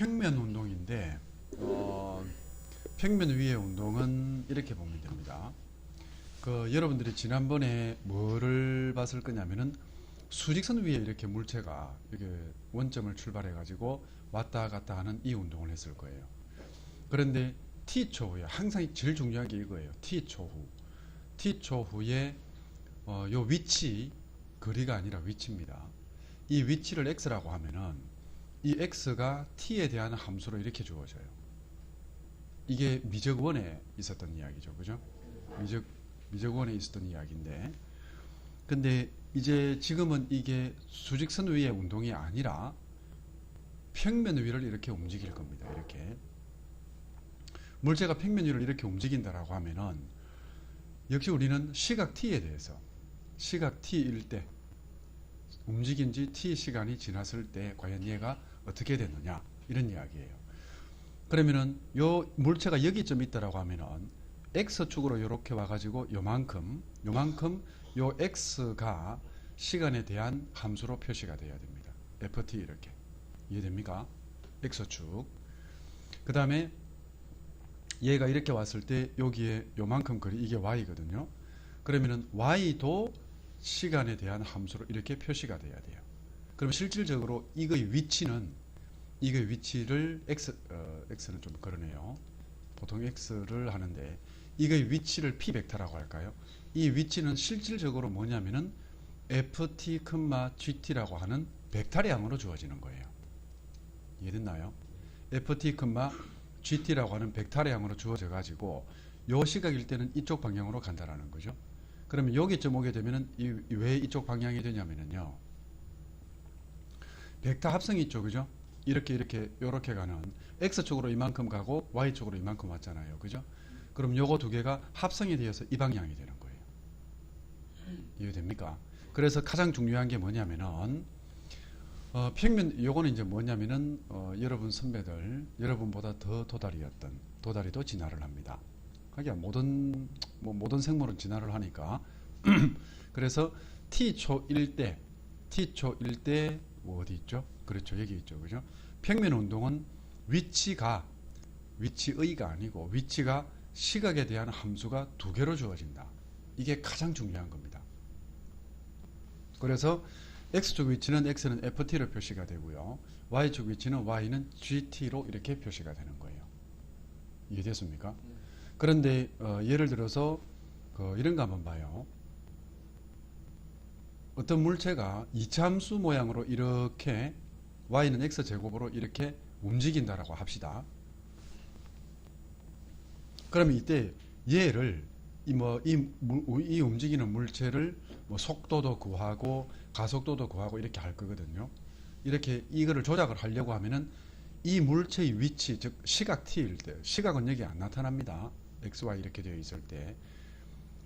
평면 운동인데 평면 위의 운동은 이렇게 보면 됩니다. 여러분들이 지난번에 뭐를 봤을 거냐면은 수직선 위에 이렇게 물체가 이렇게 원점을 출발해 가지고 왔다 갔다 하는 이 운동을 했을 거예요. 그런데 T초 후에 항상 제일 중요한 게 이거예요. T초 후에 요 위치, 거리가 아니라 위치입니다. 이 위치를 x라고 하면은 이 x가 t에 대한 함수로 이렇게 주어져요. 이게 미적원에 있었던 이야기죠. 그죠? 미적원에 있었던 이야기인데, 근데 이제 지금은 이게 수직선 위의 운동이 아니라 평면 위를 이렇게 움직일 겁니다. 이렇게 물체가 평면 위를 이렇게 움직인다라고 하면은 역시 우리는 시각 t에 대해서 시각 t일 때 움직인 지 t 시간이 지났을 때 과연 얘가 어떻게 됐느냐 이런 이야기예요. 그러면은 요 물체가 여기쯤 있다라고 하면은 x축으로 이렇게 와가지고 요만큼 요 x가 시간에 대한 함수로 표시가 돼야 됩니다. ft 이렇게 이해됩니까? x축. 그 다음에 얘가 이렇게 왔을 때 여기에 요만큼 거리 이게 y거든요. 그러면은 y도 시간에 대한 함수로 이렇게 표시가 돼야 돼요. 그럼 실질적으로 이거의 위치를 x는 좀 그러네요. 보통 x를 하는데 이거의 위치를 p 벡터라고 할까요? 이 위치는 실질적으로 뭐냐면은 ft, gt라고 하는 벡터량으로 주어지는 거예요. 이해됐나요? ft, gt라고 하는 벡터량으로 주어져 가지고 요 시각일 때는 이쪽 방향으로 간다라는 거죠. 그러면 여기쯤 오게 되면은 왜 이쪽 방향이 되냐면은요. 벡터 합성이 있죠. 그죠? 이렇게 가는 x축으로 이만큼 가고 y축으로 이만큼 왔잖아요. 그죠? 그럼 요거 두 개가 합성이 되어서 이 방향이 되는 거예요. 이해됩니까? 그래서 가장 중요한 게 뭐냐면은 평면 요거는 이제 뭐냐면은 여러분 선배들 여러분보다 더 도다리도 진화를 합니다. 하긴 모든 생물은 진화를 하니까 그래서 T초일 때 어디 있죠? 그렇죠. 여기 있죠. 그죠? 평면 운동은 위치의가 아니고 위치가 시각에 대한 함수가 두 개로 주어진다. 이게 가장 중요한 겁니다. 그래서 x축 위치는 x는 ft로 표시가 되고요. y축 위치는 y는 gt로 이렇게 표시가 되는 거예요. 이해됐습니까? 그런데 예를 들어서 이런 거 한번 봐요. 어떤 물체가 이차함수 모양으로 이렇게 y는 x제곱으로 이렇게 움직인다라고 합시다. 그러면 이때 얘를 이 움직이는 물체를 속도도 구하고 가속도도 구하고 이렇게 할 거거든요. 이렇게 이거를 조작을 하려고 하면은 이 물체의 위치, 즉 시각 t일 때, 시각은 여기 안 나타납니다. x, y 이렇게 되어 있을 때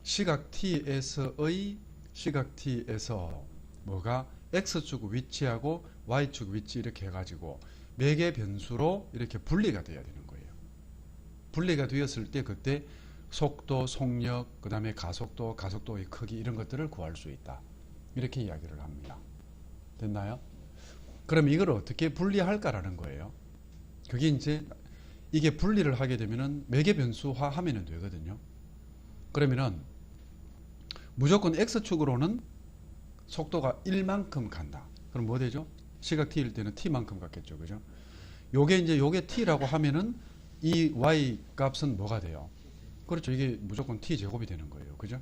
시각 t에서 뭐가 x축 위치하고 y축 위치 이렇게 해가지고 매개 변수로 이렇게 분리가 돼야 되는 거예요. 분리가 되었을 때 그때 속도, 속력, 그 다음에 가속도, 가속도의 크기 이런 것들을 구할 수 있다. 이렇게 이야기를 합니다. 됐나요? 그럼 이걸 어떻게 분리할까라는 거예요. 그게 이제 이게 분리를 하게 되면은 매개 변수화 하면 되거든요. 그러면은 무조건 x축으로는 속도가 1만큼 간다. 그럼 뭐 되죠? 시각 t일 때는 t만큼 갔겠죠. 그죠? 요게 t라고 하면은 이 y 값은 뭐가 돼요? 그렇죠. 이게 무조건 t제곱이 되는 거예요. 그죠?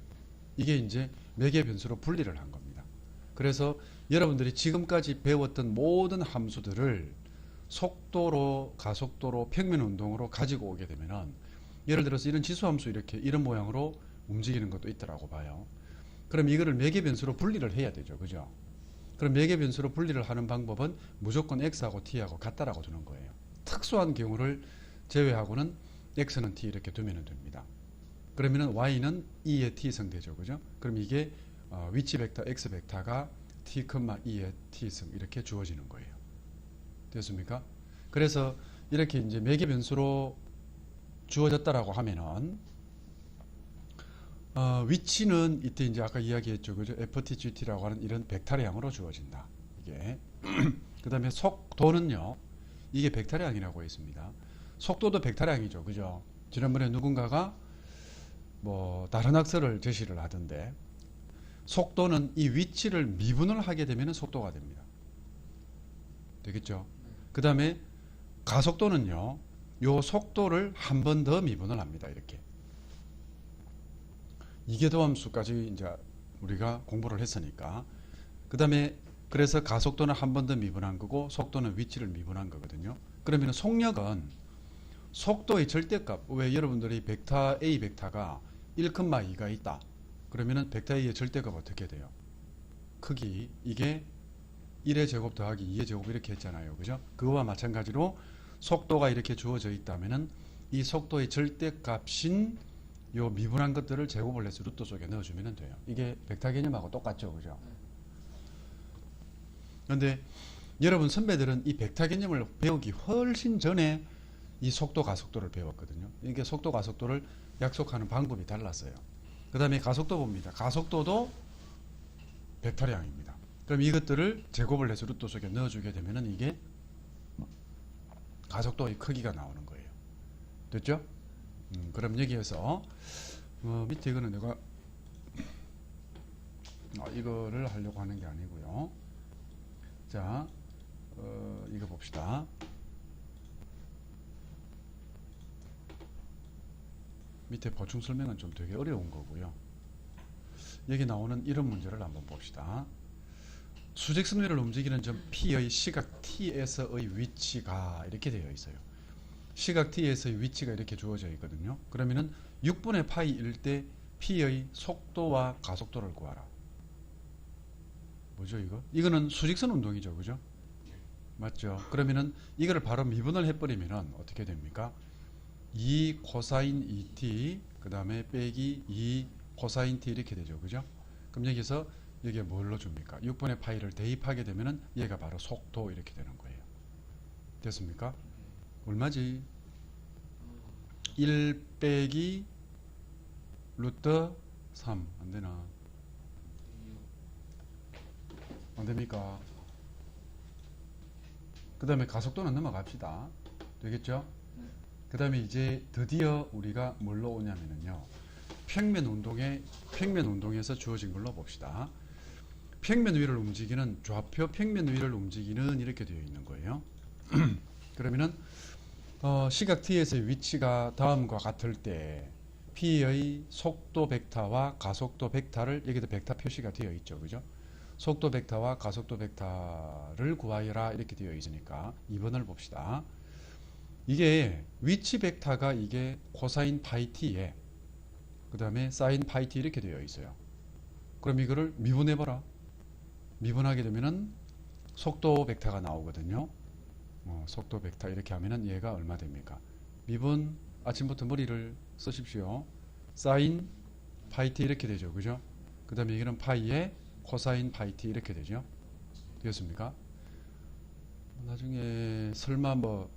이게 이제 매개 변수로 분리를 한 겁니다. 그래서 여러분들이 지금까지 배웠던 모든 함수들을 속도로, 가속도로, 평면 운동으로 가지고 오게 되면은 예를 들어서 이런 지수함수 이런 모양으로 움직이는 것도 있더라고 봐요. 그럼 이거를 매개 변수로 분리를 해야 되죠. 그죠? 그럼 매개 변수로 분리를 하는 방법은 무조건 x하고 t하고 같다라고 두는 거예요. 특수한 경우를 제외하고는 x는 t 이렇게 두면 됩니다. 그러면은 y는 2의 t승 되죠. 그죠? 그럼 이게 위치 벡터 x 벡터가 t, 2의 t승 이렇게 주어지는 거예요. 됐습니까? 그래서 이렇게 이제 매개 변수로 주어졌다라고 하면은 위치는 이때 이제 아까 이야기했죠. 그죠? ftgt라고 하는 이런 벡터량으로 주어진다. 이게 그 다음에 속도는요. 이게 벡터량이라고 했습니다. 속도도 벡터량이죠. 그죠? 지난번에 누군가가 뭐 다른 학설을 제시를 하던데 속도는 이 위치를 미분을 하게 되면 속도가 됩니다. 되겠죠? 그 다음에 가속도는요, 요 속도를 한 번 더 미분을 합니다. 이렇게. 이계도함수까지 이제 우리가 공부를 했으니까. 그 다음에 그래서 가속도는 한 번 더 미분한 거고 속도는 위치를 미분한 거거든요. 그러면 속력은 속도의 절대값, 왜 여러분들이 벡터 A 벡터가 1,2가 있다. 그러면은 벡터 A의 절대값 어떻게 돼요? 크기, 이게 1의 제곱 더하기 2의 제곱 이렇게 했잖아요. 그죠? 그거와 마찬가지로 속도가 이렇게 주어져 있다면은 이 속도의 절대값인 요 미분한 것들을 제곱을 해서 루트 속에 넣어주면 돼요. 이게 벡터 개념하고 똑같죠. 그죠? 그런데 여러분 선배들은 이 벡터 개념을 배우기 훨씬 전에 이 속도 가속도를 배웠거든요. 이게 속도 가속도를 약속하는 방법이 달랐어요. 그 다음에 가속도 봅니다. 가속도도 벡터량입니다. 그럼 이것들을 제곱을 해서 루트 속에 넣어주게 되면은 이게 가속도의 크기가 나오는 거예요. 됐죠? 그럼 여기에서 밑에 이거는 내가 이거를 하려고 하는 게 아니고요. 자, 이거 봅시다. 밑에 보충 설명은 좀 되게 어려운 거고요. 여기 나오는 이런 문제를 한번 봅시다. 수직선위를 움직이는 점 P의 시각 T에서의 위치가 이렇게 되어 있어요. 시각 T에서의 위치가 이렇게 주어져 있거든요. 그러면은 6분의 파이일 때 P의 속도와 가속도를 구하라. 뭐죠 이거? 이거는 수직선 운동이죠. 그죠? 맞죠? 그러면은 이거를 바로 미분을 해버리면은 어떻게 됩니까? 2 코사인 2t 그 다음에 빼기 2 코사인 t 이렇게 되죠. 그죠? 그럼 여기서 여기에 뭘로 줍니까? 6분의 파이를 대입하게 되면은 얘가 바로 속도 이렇게 되는 거예요. 됐습니까? 얼마지? 1 빼기 루트 3 안되나? 안됩니까? 그 다음에 가속도는 넘어갑시다. 되겠죠? 그 다음에 이제 드디어 우리가 뭘로 오냐면요. 평면 운동에서 주어진 걸로 봅시다. 평면 위를 움직이는 좌표 평면 위를 움직이는 이렇게 되어 있는 거예요. 그러면은 시각 T에서의 위치가 다음과 같을 때 P의 속도 벡터와 가속도 벡터를 여기도 벡터 표시가 되어 있죠. 그죠? 속도 벡터와 가속도 벡터를 구하여라 이렇게 되어 있으니까 2번을 봅시다. 이게 위치 벡터가 이게 코사인 파이 t에 그 다음에 사인 파이 t 이렇게 되어 있어요. 그럼 이거를 미분해봐라. 미분하게 되면은 속도 벡터가 나오거든요. 속도 벡터 이렇게 하면은 얘가 얼마 됩니까? 미분 아침부터 머리를 쓰십시오. 사인 파이 t 이렇게 되죠. 그죠? 그 다음에 이거는 파이에 코사인 파이 t 이렇게 되죠. 되었습니까? 나중에 설마 뭐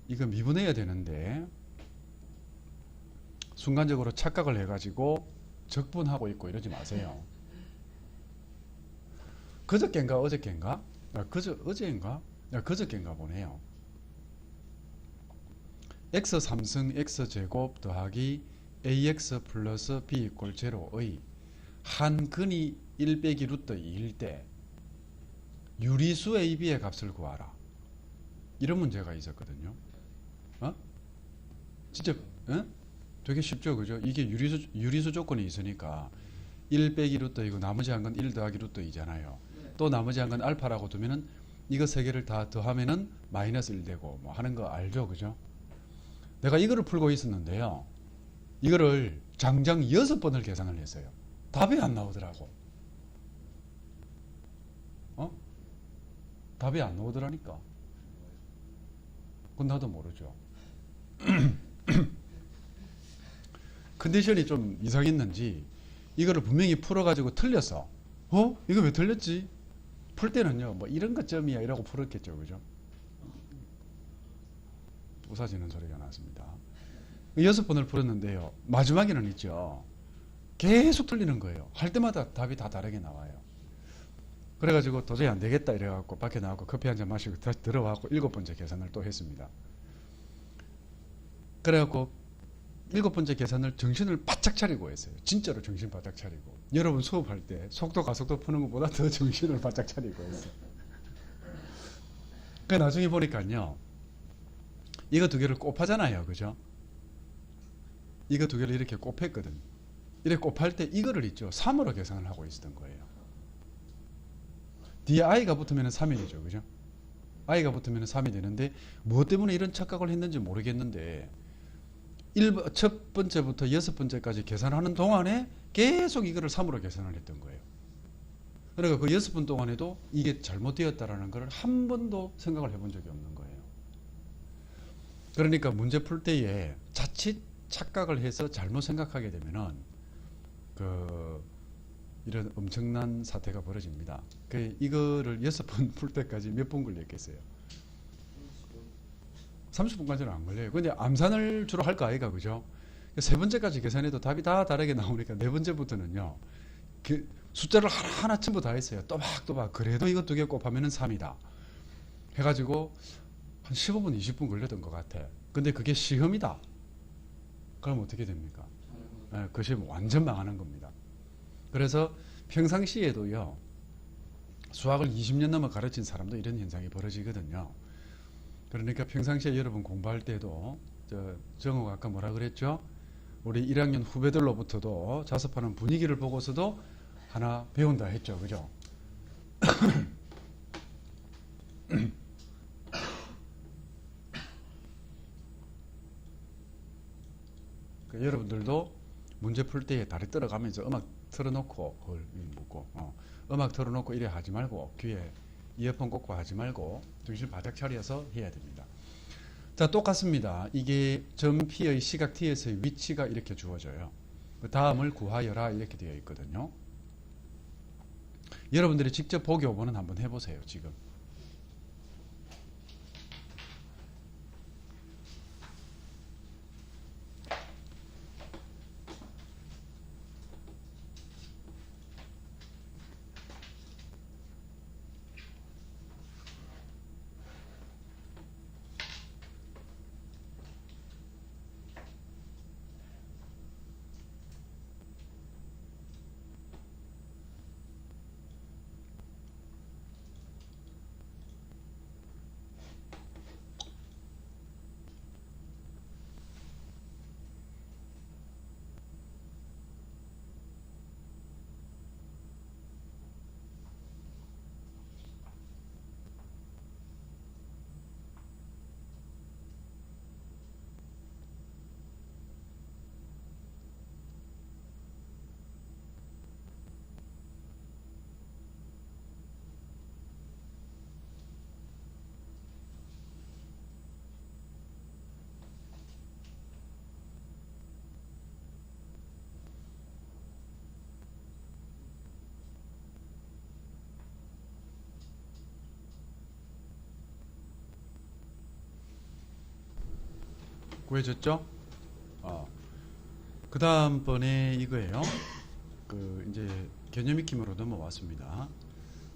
이거 미분해야 되는데 순간적으로 착각을 해가지고 적분하고 있고 이러지 마세요. 그저께인가 어저께인가? 어제인가? 그저께인가 보네요. x 3승 x제곱 더하기 ax 플러스 b 이꼴 제로의 한 근이 1 빼기 루트 2일 때 유리수 AB의 값을 구하라. 이런 문제가 있었거든요. 진짜 되게 쉽죠. 그죠? 이게 유리수 조건이 있으니까 1 빼기 루트 이고 나머지 한 건 1 더하기 루트 2잖아요. 또 나머지 한 건 알파라고 두면은 이거 세 개를 다 더하면은 마이너스 1 되고 뭐 하는 거 알죠. 그죠? 내가 이거를 풀고 있었는데요. 이거를 장장 6번을 계산을 했어요. 답이 안 나오더라고. 답이 안 나오더라니까. 그건 나도 모르죠. 컨디션이 좀 이상했는지 이거를 분명히 풀어가지고 틀렸어. 이거 왜 틀렸지? 풀 때는요 뭐 이런 것 점이야 이라고 풀었겠죠. 그죠? 웃어지는 소리가 났습니다. 6번을 풀었는데요 마지막에는 있죠 계속 틀리는 거예요. 할 때마다 답이 다 다르게 나와요. 그래가지고 도저히 안 되겠다 이래갖고 밖에 나가고 커피 한 잔 마시고 다시 들어와갖고 7번째 계산을 또 했습니다. 그래갖고 7번째 계산을 정신을 바짝 차리고 했어요. 진짜로 정신 바짝 차리고. 여러분 수업할 때 속도 가속도 푸는 것보다 더 정신을 바짝 차리고 했어요. 그 나중에 보니까요, 이거 두 개를 곱하잖아요, 그죠? 이거 두 개를 이렇게 곱했거든. 이렇게 곱할 때 이거를 있죠, 3으로 계산을 하고 있었던 거예요. 뒤에 i가 붙으면 3이 되죠, 그죠? i가 붙으면 3이 되는데 무엇 때문에 이런 착각을 했는지 모르겠는데 첫 번째부터 6번째까지 계산하는 동안에 계속 이거를 3으로 계산을 했던 거예요. 그러니까 그 6번 동안에도 이게 잘못되었다라는 걸 한 번도 생각을 해본 적이 없는 거예요. 그러니까 문제 풀 때에 자칫 착각을 해서 잘못 생각하게 되면은 이런 엄청난 사태가 벌어집니다. 이거를 6번 풀 때까지 몇 분 걸렸겠어요? 30분까지는 안 걸려요. 근데 암산을 주로 할 거 아이가, 그죠? 세 번째까지 계산해도 답이 다 다르게 나오니까 네 번째부터는요, 숫자를 하나하나 전부 다 했어요. 또박또박. 그래도 이거 두 개 곱하면 3이다. 해가지고 한 15분, 20분 걸렸던 것 같아. 근데 그게 시험이다. 그럼 어떻게 됩니까? 네, 그 시험 완전 망하는 겁니다. 그래서 평상시에도요, 수학을 20년 넘어 가르친 사람도 이런 현상이 벌어지거든요. 그러니까 평상시에 여러분 공부할 때도 정호가 아까 뭐라 그랬죠? 우리 1학년 후배들로부터도 자습하는 분위기를 보고서도 하나 배운다 했죠, 그죠? 여러분들도 문제 풀 때에 다리 떨어가면서 음악 틀어놓고 음악 틀어놓고 이래 하지 말고, 귀에 이어폰 꽂고 하지 말고 정신 바짝 차려서 해야 됩니다. 자, 똑같습니다. 이게 점 P의 시각 T에서의 위치가 이렇게 주어져요. 그 다음을 구하여라 이렇게 되어 있거든요. 여러분들이 직접 보기 5번은 한번 해보세요. 지금 구해졌죠? 그 다음번에 이거예요. 이제 개념 익힘으로 넘어왔습니다.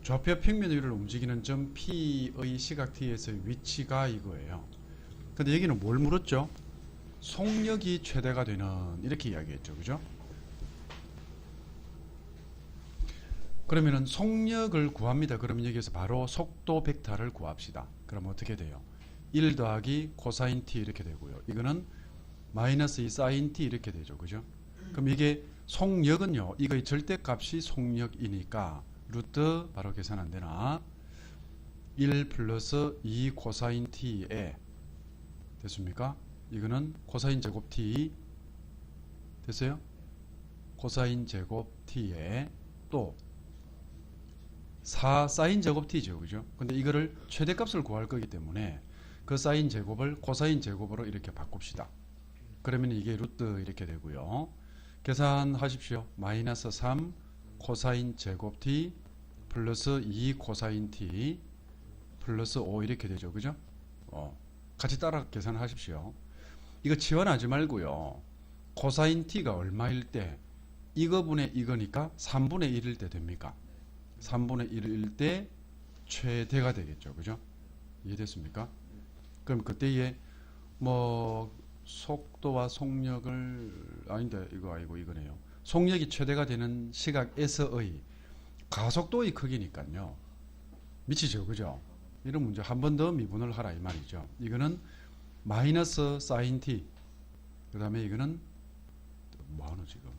좌표 평면 위를 움직이는 점 P의 시각 T에서의 위치가 이거예요. 근데 여기는 뭘 물었죠? 속력이 최대가 되는, 이렇게 이야기했죠, 그죠? 그러면은 속력을 구합니다. 그러면 여기서 바로 속도 벡터를 구합시다. 그럼 어떻게 돼요? 1 더하기 코사인 t 이렇게 되고요. 이거는 마이너스 2 사인 t 이렇게 되죠, 그죠? 그럼 이게 속력은요, 이거의 절대값이 속력이니까 루트 바로 계산 안 되나? 1 플러스 2 코사인 t에 됐습니까? 이거는 코사인 제곱 t 됐어요? 코사인 제곱 t에 또 4 사인 제곱 t죠, 그죠? 근데 이거를 최대값을 구할 거기 때문에 그 사인 제곱을 코사인 제곱으로 이렇게 바꿉시다. 그러면 이게 루트 이렇게 되고요. 계산하십시오. 마이너스 3 코사인 제곱 t 플러스 2 코사인 t 플러스 5 이렇게 되죠, 그죠? 같이 따라 계산하십시오. 이거 치환하지 말고요. 코사인 t가 얼마일 때 이거분의 이거니까 3분의 1일 때 됩니까? 3분의 1일 때 최대가 되겠죠. 그죠? 이해됐습니까? 그럼 그때에 뭐 속도와 속력을 아닌데 이거 아니고 이거네요. 속력이 최대가 되는 시각에서의 가속도의 크기니까요. 미치죠. 그죠? 이런 문제 한 번 더 미분을 하라 이 말이죠. 이거는 마이너스 사인 t. 그 다음에 이거는 뭐하노 지금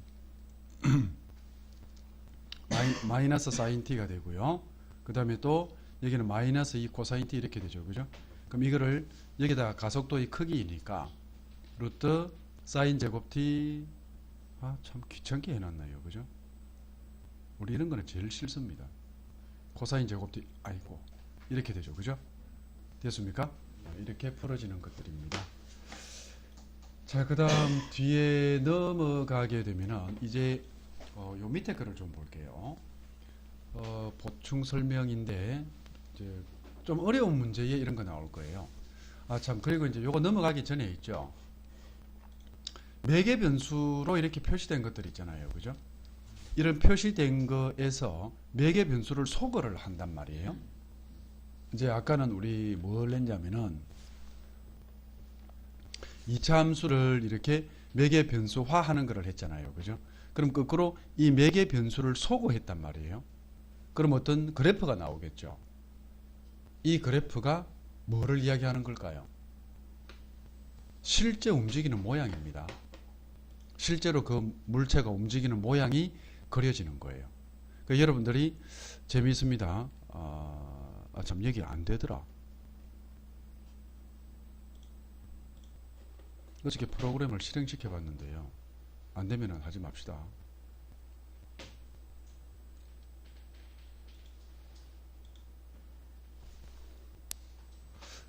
마이너스 사인 t가 되고요. 그 다음에 또 여기는 마이너스 2 코사인 t 이렇게 되죠. 그죠? 그럼 이거를 여기다가 가속도의 크기이니까 루트 사인 제곱 t. 아 참 귀찮게 해놨나요. 그죠? 우리 이런 거는 제일 싫습니다. 코사인 제곱 t. 아이고 이렇게 되죠. 그죠? 됐습니까? 이렇게 풀어지는 것들입니다. 자, 그 다음 뒤에 넘어가게 되면은 이제 요 밑에 거를 좀 볼게요. 보충 설명인데 이제 좀 어려운 문제에 이런 거 나올 거예요. 아, 참, 그리고 이제 요거 넘어가기 전에 있죠. 매개 변수로 이렇게 표시된 것들 있잖아요. 그죠? 이런 표시된 거에서 매개 변수를 소거를 한단 말이에요. 이제 아까는 우리 뭘 했냐면은 2차 함수를 이렇게 매개 변수화 하는 거를 했잖아요. 그죠? 그럼 거꾸로 이 매개 변수를 소거했단 말이에요. 그럼 어떤 그래프가 나오겠죠. 이 그래프가 뭐를 이야기하는 걸까요? 실제 움직이는 모양입니다. 실제로 그 물체가 움직이는 모양이 그려지는 거예요. 그러니까 여러분들이 재미있습니다. 참 얘기 안 되더라. 어저께 프로그램을 실행시켜 봤는데요. 안 되면 하지 맙시다.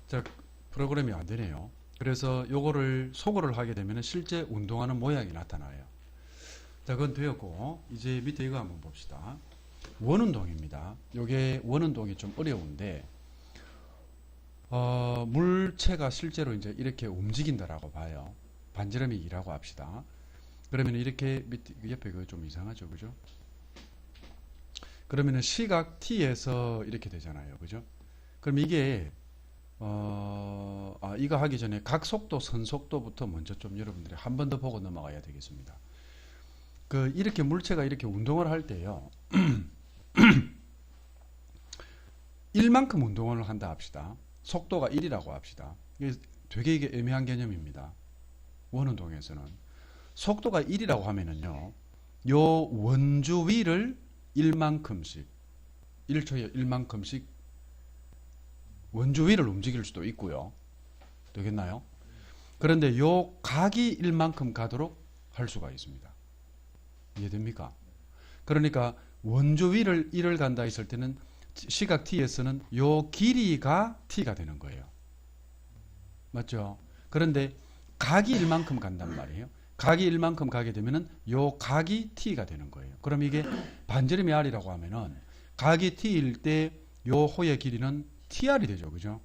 자, 프로그램이 안 되네요. 그래서 요거를 소거를 하게 되면 실제 운동하는 모양이 나타나요. 자, 그건 되었고 이제 밑에 이거 한번 봅시다. 원운동입니다. 요게 원운동이 좀 어려운데 물체가 실제로 이제 이렇게 움직인다라고 봐요. 반지름이 2라고 합시다. 그러면 이렇게 밑에 옆에 그거 좀 이상하죠, 그죠? 그러면은 시각 t에서 이렇게 되잖아요, 그죠? 그럼 이게 이거 하기 전에 각속도, 선속도부터 먼저 좀 여러분들이 한 번 더 보고 넘어가야 되겠습니다. 이렇게 물체가 이렇게 운동을 할 때요. 1만큼 운동을 한다 합시다. 속도가 1이라고 합시다. 되게 이게 애매한 개념입니다. 원운동에서는. 속도가 1이라고 하면은요. 요 원주 위를 1만큼씩 1초에 1만큼씩 원주 위를 움직일 수도 있고요. 되겠나요? 그런데 요 각이 1만큼 가도록 할 수가 있습니다. 이해됩니까? 그러니까 원주 위를 1을 간다 했을 때는 시각 t에서는 요 길이가 t가 되는 거예요. 맞죠? 그런데 각이 1만큼 간단 말이에요. 각이 1만큼 가게 되면은 요 각이 t가 되는 거예요. 그럼 이게 반지름이 r이라고 하면은 각이 t일 때 요 호의 길이는 tr이 되죠. 그죠?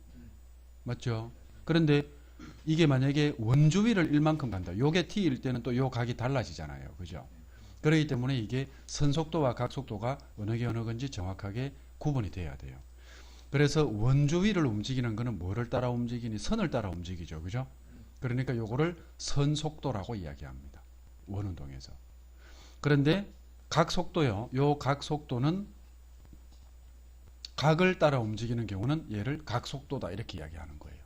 맞죠? 그런데 이게 만약에 원주 위를 1만큼 간다. 요게 t일 때는 또 요 각이 달라지잖아요. 그죠? 그렇기 때문에 이게 선속도와 각속도가 어느 게 어느 건지 정확하게 구분이 돼야 돼요. 그래서 원주 위를 움직이는 거는 뭐를 따라 움직이니? 선을 따라 움직이죠. 그죠? 그러니까 요거를 선속도라고 이야기합니다. 원운동에서. 그런데 각속도요. 요 각속도는 각을 따라 움직이는 경우는 얘를 각속도다 이렇게 이야기하는 거예요.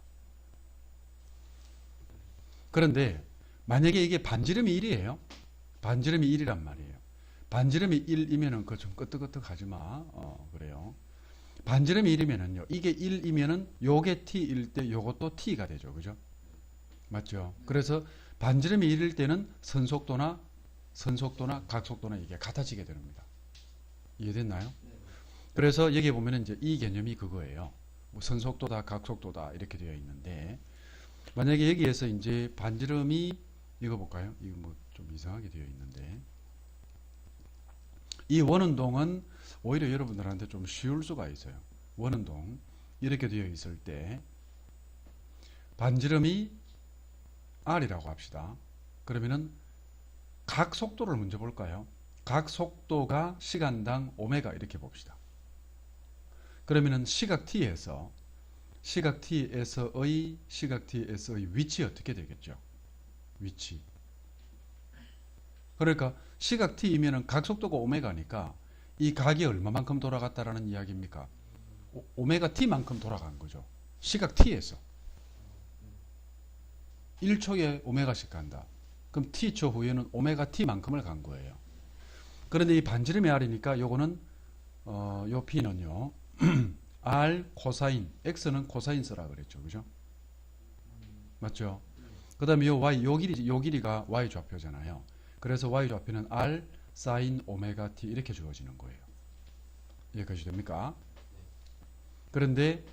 그런데 만약에 이게 반지름이 1이에요. 반지름이 1이란 말이에요. 반지름이 1이면은 그거 좀 끄떡끄떡하지 마. 그래요. 반지름이 1이면은요. 이게 1이면은 요게 t일 때 요것도 t가 되죠. 그죠? 맞죠? 그래서 반지름이 1일 때는 선속도나 각속도나 이게 같아지게 됩니다. 이해됐나요? 그래서 여기 보면은 이제 이 개념이 그거예요. 뭐 선속도다, 각속도다 이렇게 되어 있는데 만약에 여기에서 이제 반지름이 이거 볼까요? 이거 뭐 좀 이상하게 되어 있는데 이 원운동은 오히려 여러분들한테 좀 쉬울 수가 있어요. 원운동 이렇게 되어 있을 때 반지름이 r이라고 합시다. 그러면은 각 속도를 먼저 볼까요? 각 속도가 시간당 오메가 이렇게 봅시다. 그러면은 시각 t에서의 시각 t에서의 위치 어떻게 되겠죠? 위치. 그러니까 시각 t이면은 각속도가 오메가니까 이 각이 얼마만큼 돌아갔다라는 이야기입니까? 오메가 t만큼 돌아간 거죠. 시각 t에서 1초에 오메가씩 간다. 그럼 t초 후에는 오메가 t만큼을 간 거예요. 그런데 이 반지름의 r이니까 요거는 요 p는요 r 코사인, x는 코사인 쓰라 그랬죠, 그죠? 맞죠? 그 다음에 요 길이가 y 좌표잖아요. 그래서 y 좌표는 r 사인 오메가 t 이렇게 주어지는 거예요. 여기까지 됩니까? 그런데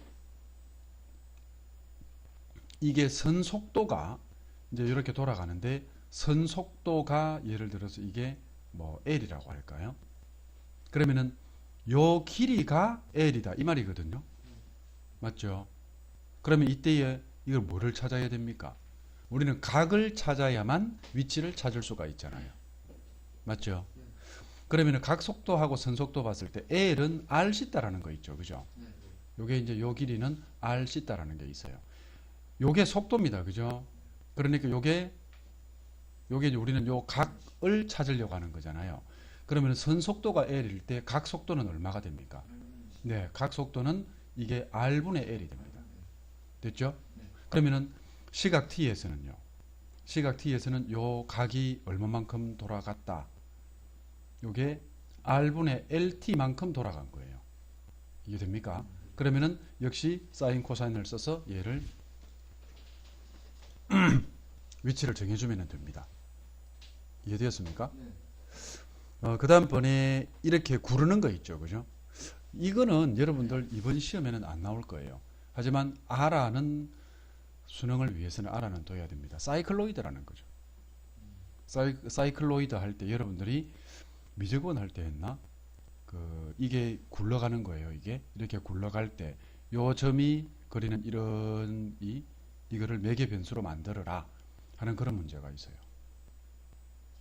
이게 선속도가 이제 이렇게 돌아가는데 선속도가 예를 들어서 이게 뭐 L이라고 할까요? 그러면은 요 길이가 L이다 이 말이거든요. 맞죠? 그러면 이때에 이걸 뭐를 찾아야 됩니까? 우리는 각을 찾아야만 위치를 찾을 수가 있잖아요. 맞죠? 그러면은 각속도하고 선속도 봤을 때 L은 Rθ라는 거 있죠. 그죠? 요게 이제 요 길이는 Rθ라는 게 있어요. 요게 속도입니다. 그죠? 그러니까 요게 이제 우리는 요 각을 찾으려고 하는 거잖아요. 그러면 선속도가 L일 때 각속도는 얼마가 됩니까? 네, 각속도는 이게 R분의 L이 됩니다. 됐죠? 그러면은 시각 T에서는요. 시각 T에서는 요 각이 얼마만큼 돌아갔다. 요게 R분의 LT만큼 돌아간 거예요. 이게 됩니까? 그러면은 역시 사인 코사인을 써서 얘를 위치를 정해주면 됩니다. 이해되었습니까? 그 다음번에 이렇게 구르는 거 있죠. 그죠? 이거는 여러분들 이번 시험에는 안 나올 거예요. 하지만 알아는 수능을 위해서는 알아는 둬야 됩니다. 사이클로이드라는 거죠. 사이클로이드 할 때 여러분들이 미적분 할 때 했나? 이게 굴러가는 거예요. 이게 이렇게 굴러갈 때 요 점이 그리는 이런 이거를 매개 변수로 만들어라 하는 그런 문제가 있어요.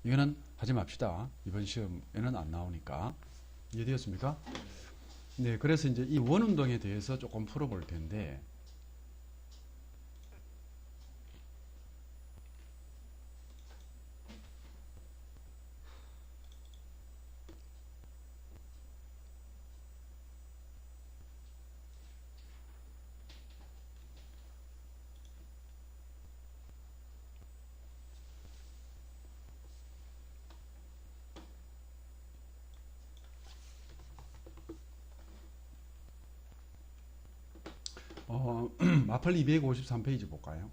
이거는 하지 맙시다. 이번 시험에는 안 나오니까. 이해되었습니까? 네, 그래서 이제 이 원운동에 대해서 조금 풀어볼 텐데, 마플 253페이지 볼까요?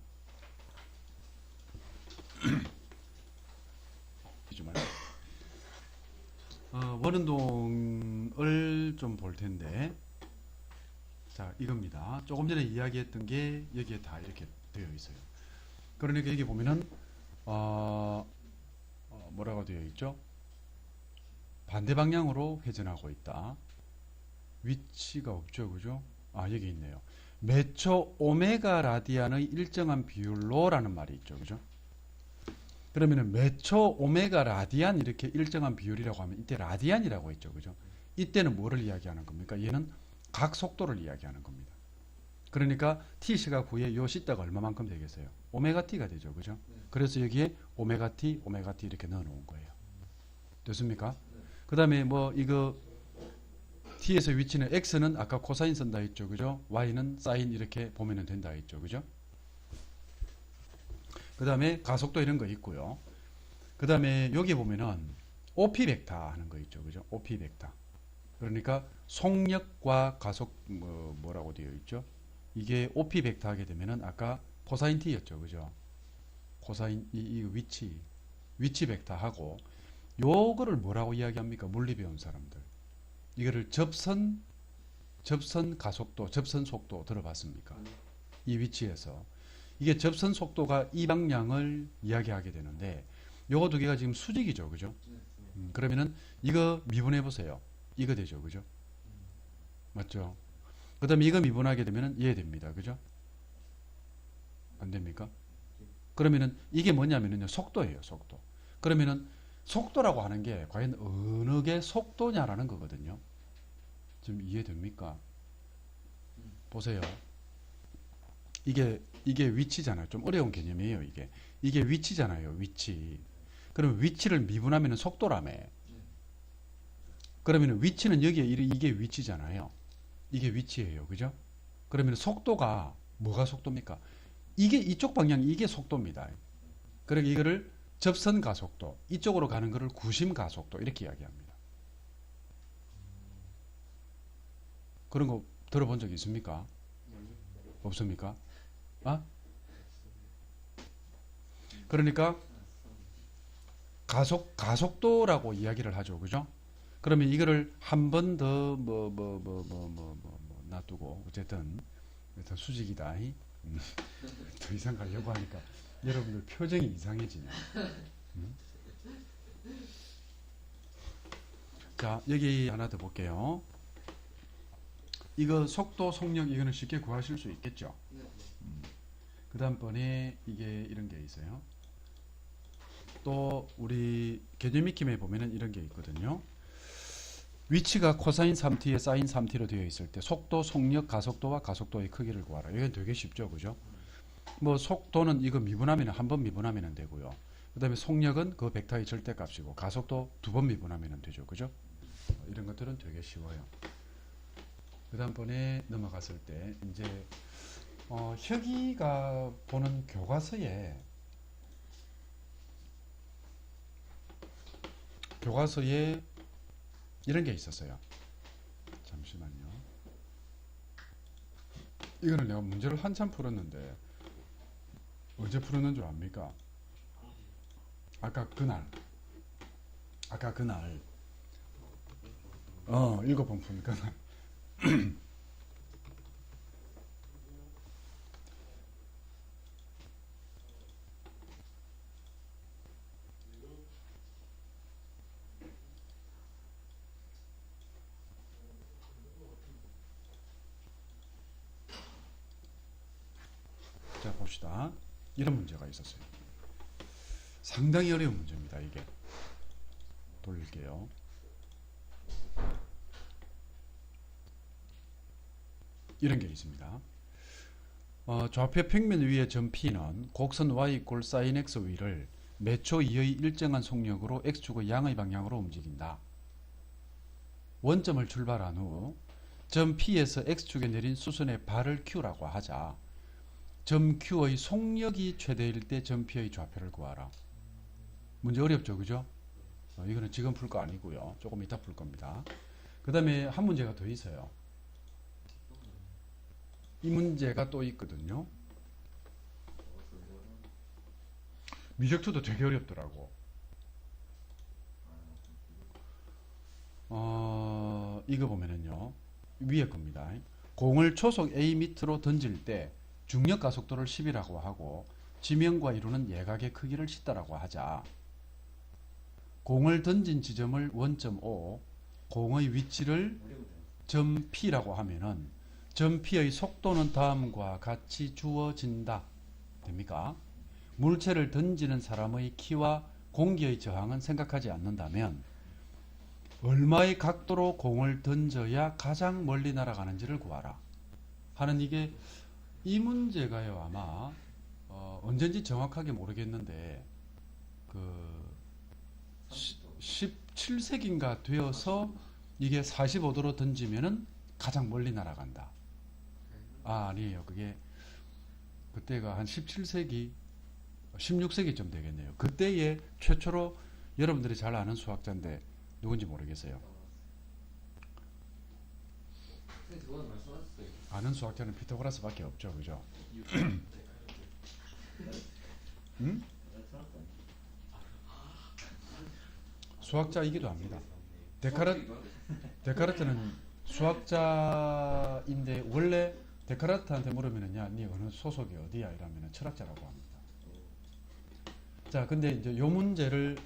원운동을 좀 볼 텐데, 자, 이겁니다. 조금 전에 이야기했던 게 여기에 다 이렇게 되어 있어요. 그러니까 여기 보면은, 뭐라고 되어 있죠? 반대 방향으로 회전하고 있다. 위치가 없죠, 그죠? 여기 있네요. 매초 오메가 라디안의 일정한 비율로라는 말이 있죠, 그죠? 그러면은 매초 오메가 라디안 이렇게 일정한 비율이라고 하면 이때 라디안이라고 했죠, 그죠? 이때는 뭐를 이야기하는 겁니까? 얘는 각 속도를 이야기하는 겁니다. 그러니까 t 시각 후에 요 시타가 얼마만큼 되겠어요? 오메가 t가 되죠, 그죠? 그래서 여기에 오메가 t 이렇게 넣어 놓은 거예요. 됐습니까? 그 다음에 뭐 이거 t에서 위치는 x는 아까 코사인 쓴다 했죠, 그죠? y는 사인 이렇게 보면 된다 했죠, 그죠? 그 다음에 가속도 이런 거 있고요. 그 다음에 여기 보면은 OP 벡터 하는 거 있죠, 그죠? OP 벡터. 그러니까 속력과 가속 뭐라고 되어 있죠? 이게 OP 벡터 하게 되면은 아까 코사인 t였죠, 그죠? 코사인 이 위치 벡터 하고 요거를 뭐라고 이야기합니까? 물리 배운 사람들. 이거를 접선 가속도, 접선 속도 들어봤습니까? 이 위치에서 이게 접선 속도가 이 방향을 이야기하게 되는데 요거 두 개가 지금 수직이죠, 그죠? 그러면은 이거 미분해 보세요. 이거 되죠, 그죠? 맞죠? 그 다음에 이거 미분하게 되면은 이해됩니다, 그죠? 안 됩니까? 그러면은 이게 뭐냐면은요, 속도예요, 속도. 그러면은 속도라고 하는 게 과연 어느 게 속도냐라는 거거든요. 좀 이해됩니까? 보세요. 이게 위치잖아요. 좀 어려운 개념이에요. 이게 위치잖아요. 위치. 그러면 위치를 미분하면 속도라며. 그러면 위치는 여기에 이게 위치잖아요. 이게 위치예요. 그죠? 그러면 속도가 뭐가 속도입니까? 이게 이쪽 방향이 이게 속도입니다. 그러니까 이거를 접선 가속도, 이쪽으로 가는 거를 구심 가속도 이렇게 이야기합니다. 그런 거 들어본 적 있습니까? 없습니까? 아? 그러니까 가속도라고 이야기를 하죠. 그죠? 그러면 이거를 한 번 더 놔두고 어쨌든 수직이다. 더 이상 가려고 하니까 여러분들 표정이 이상해지네. 자, 여기 하나 더 볼게요. 이거 속도, 속력 이거는 쉽게 구하실 수 있겠죠. 그 다음번에 이게 이런 게 있어요. 또 우리 개념 익힘에 보면은 이런 게 있거든요. 위치가 코사인 3t에 사인 3t로 되어 있을 때 속도, 속력, 가속도와 가속도의 크기를 구하라. 이건 되게 쉽죠. 그죠? 뭐 속도는 이거 미분하면 한 번 미분하면 되고요. 그 다음에 속력은 그 벡터의 절대값이고 가속도 두 번 미분하면 되죠. 그죠? 이런 것들은 되게 쉬워요. 그 다음번에 넘어갔을 때 이제 혁이가 보는 교과서에 이런 게 있었어요. 잠시만요. 이거는 내가 문제를 한참 풀었는데 언제 풀었는 줄 압니까? 아까 그날 7번 푼 그날. 자, 봅시다. 이런 문제가 있었어요. 상당히 어려운 문제입니다. 이게 돌릴게요. 이런 게 있습니다. 좌표 평면 위의 점 P는 곡선 y 이꼴 sin x 위를 몇 초 2의 일정한 속력으로 x축의 양의 방향으로 움직인다. 원점을 출발한 후 점 P에서 x축에 내린 수선의 발을 Q라고 하자. 점 Q의 속력이 최대일 때 점 P의 좌표를 구하라. 문제 어렵죠, 그죠? 이거는 지금 풀 거 아니고요. 조금 이따 풀 겁니다. 그 다음에 한 문제가 더 있어요. 이 문제가 또 있거든요. 미적투도 되게 어렵더라고. 이거 보면은요. 위에 겁니다. 공을 초속 A 밑으로 던질 때 중력 가속도를 10이라고 하고 지면과 이루는 예각의 크기를 10다라고 하자. 공을 던진 지점을 원점 O, 공의 위치를 점 P라고 하면은 점 P의 속도는 다음과 같이 주어진다. 됩니까? 물체를 던지는 사람의 키와 공기의 저항은 생각하지 않는다면 얼마의 각도로 공을 던져야 가장 멀리 날아가는지를 구하라. 하는 이게 이 문제가요 아마 언젠지 정확하게 모르겠는데 그 17세기인가 되어서 이게 45도로 던지면은 가장 멀리 날아간다. 아니에요. 그게 그때가 한 17세기 16세기쯤 되겠네요. 그때에 최초로 여러분들이 잘 아는 수학자인데 누군지 모르겠어요. 아는 수학자는 피타고라스밖에 없죠. 그죠? 응? 수학자이기도 합니다. 데카르트는 수학자인데 원래 데카르트한테 물으면은 야, 네 어느 소속이 어디야? 이러면은 철학자라고 합니다. 자, 근데 이제 요 문제를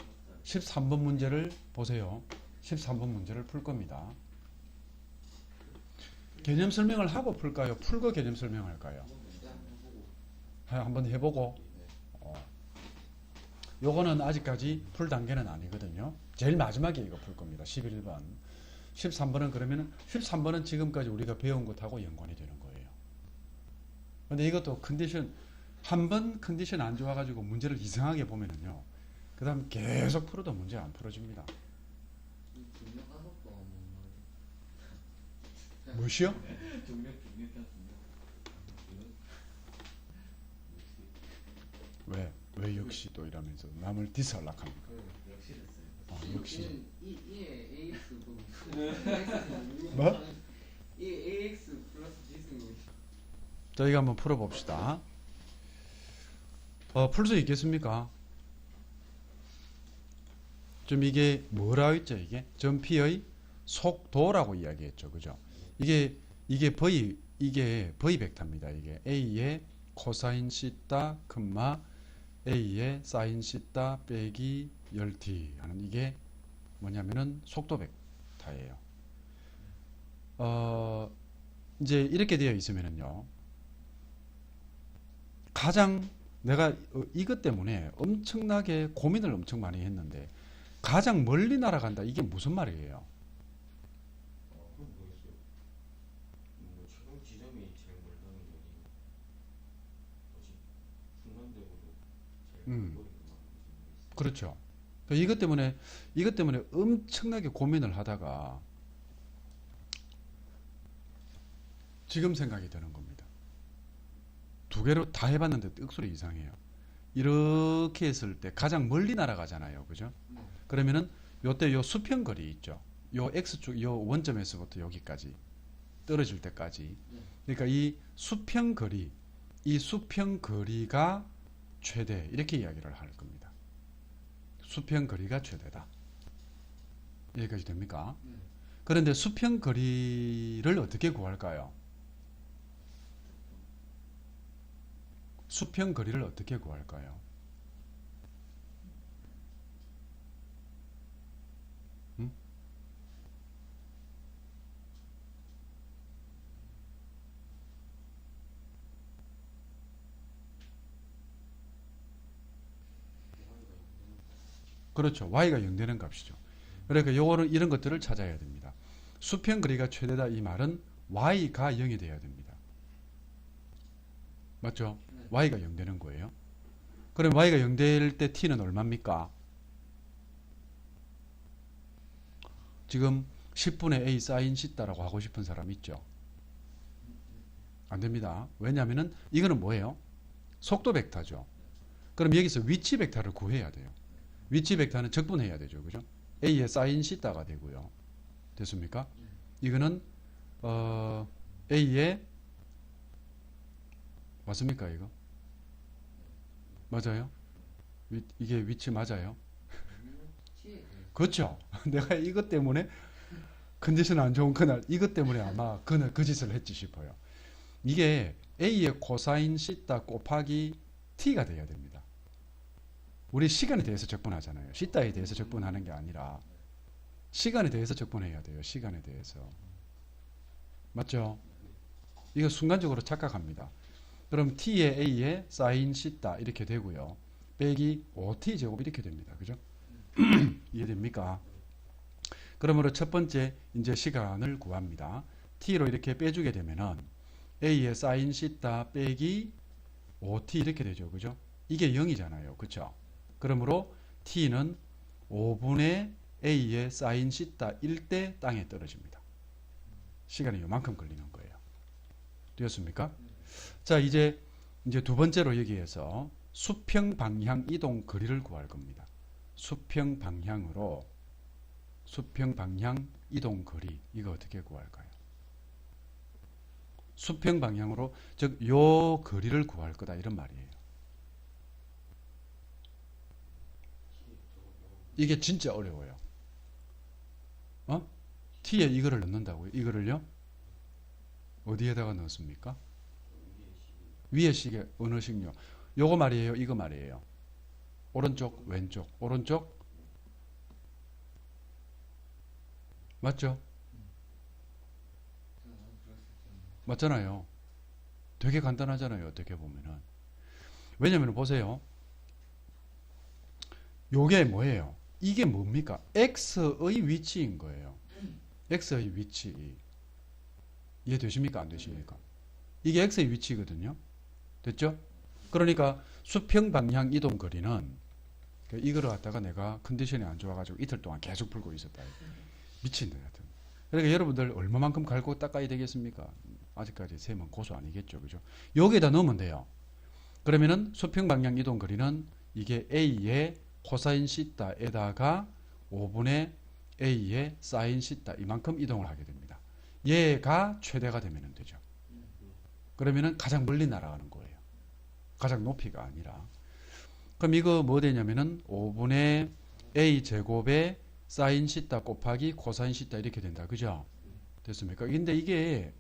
13번 문제를 보세요. 13번 문제를 풀 겁니다. 개념 설명을 하고 풀까요? 풀고 개념 설명할까요? 한번 해보고. 요거는 아직까지 풀 단계는 아니거든요. 제일 마지막에 이거 풀 겁니다. 11번. 13번은 그러면은 13번은 지금까지 우리가 배운 것하고 연관이 되는 거예요. 근데 이것도 컨디션 한 번 컨디션 안 좋아가지고 문제를 이상하게 보면은요. 그 다음 계속 풀어도 문제 안 풀어집니다. 무엇이요? 왜? 왜 역시 또 이러면서 남을 디스하려고 합니까? 역시. 뭐? AX 플러스 지수. 저희가 한번 풀어봅시다. 풀 수 있겠습니까? 좀 이게 뭐라 했죠? 점 P의 속도라고 이야기했죠. 그죠? 이게 V 벡터입니다. 이게 A의 코사인 시타, A의 사인 시타 빼기 열 t 하는 이게 뭐냐면은 속도 벡터예요. 이제 이렇게 되어 있으면은요. 가장 내가 이것 때문에 엄청나게 고민을 엄청 많이 했는데 가장 멀리 날아간다. 이게 무슨 말이에요? 그럼 모르겠어요. 뭐 최종 지점이 제일 멀다는 얘기. 뭐지? 순간적으로 제일 멀리 있는 거. 그렇죠. 이것 때문에 엄청나게 고민을 하다가 지금 생각이 드는 겁니다. 두 개로 다 해봤는데 뜻소리 이상해요. 이렇게 했을 때 가장 멀리 날아가잖아요. 그죠? 그러면은 요때 요 수평거리 있죠. 요 X축, 요 원점에서부터 여기까지 떨어질 때까지. 그러니까 이 수평거리가 최대 이렇게 이야기를 할 겁니다. 수평거리가 최대다. 여기까지 됩니까? 그런데 수평거리를 어떻게 구할까요? 수평거리를 어떻게 구할까요? 그렇죠. y가 0 되는 값이죠. 그러니까 요거는 이런 것들을 찾아야 됩니다. 수평거리가 최대다 이 말은 y가 0이 돼야 됩니다. 맞죠? y가 0 되는 거예요. 그럼 y가 0 될 때 t는 얼마입니까? 지금 10분의 a 사인 시타라고 하고 싶은 사람 있죠? 안 됩니다. 왜냐하면은 이거는 뭐예요? 속도 벡터죠. 그럼 여기서 위치 벡터를 구해야 돼요. 위치 벡터는 적분해야 되죠. 그죠? a의 사인 시타가 되고요. 됐습니까? 이거는 a의 맞습니까 이거? 맞아요? 이게 위치 맞아요? 그렇죠. 내가 이것 때문에 컨디션 안 좋은 그날 이것 때문에 아마 그날 그 짓을 했지 싶어요. 이게 a의 코사인 시타 곱하기 t가 돼야 됩니다. 우리 시간에 대해서 적분하잖아요. 시타에 대해서 적분하는 게 아니라 시간에 대해서 적분해야 돼요. 시간에 대해서. 맞죠? 이거 순간적으로 착각합니다. 그럼 t의 a의 사인 시타 이렇게 되고요. 빼기 5t 제곱 이렇게 됩니다. 그죠? 이해됩니까? 그러므로 첫 번째 이제 시간을 구합니다. t로 이렇게 빼주게 되면은 a의 사인 시타 빼기 5t 이렇게 되죠. 그죠? 이게 0이잖아요. 그쵸? 그러므로 t는 5분의 a의 사인 시타 1대 땅에 떨어집니다. 시간이 요만큼 걸리는 거예요. 되었습니까? 자, 이제 두 번째로 여기에서 수평 방향 이동 거리를 구할 겁니다. 수평 방향 이동 거리 이거 어떻게 구할까요? 수평 방향으로 즉 요 거리를 구할 거다 이런 말이에요. 이게 진짜 어려워요. t에 이거를 넣는다고요? 이거를요? 어디에다가 넣습니까? 위에 식에 어느 식요? 요거 말이에요? 이거 말이에요? 오른쪽, 왼쪽, 오른쪽? 맞죠? 맞잖아요. 되게 간단하잖아요. 어떻게 보면은. 왜냐면 보세요. 요게 뭐예요? 이게 뭡니까? x의 위치인 거예요. x의 위치. 이해되십니까? 안 되십니까? 이게 x의 위치거든요. 됐죠? 그러니까 수평 방향 이동 거리는 이거를 갖다가 내가 컨디션이 안 좋아가지고 이틀 동안 계속 풀고 있었다. 미친 것 같은. 그러니까 여러분들 얼마만큼 갈고 닦아야 되겠습니까? 아직까지 세면 고소 아니겠죠, 그죠? 여기에다 넣으면 돼요. 그러면은 수평 방향 이동 거리는 이게 A의 코사인 시타에다가 5분의 A의 사인 시타 이만큼 이동을 하게 됩니다. 얘가 최대가 되면 되죠. 그러면은 가장 멀리 날아가는 거예요. 가장 높이가 아니라. 그럼 이거 뭐 되냐면은 5분의 A 제곱의 사인 시타 곱하기 코사인 시타 이렇게 된다. 그죠? 됐습니까? 근데 이게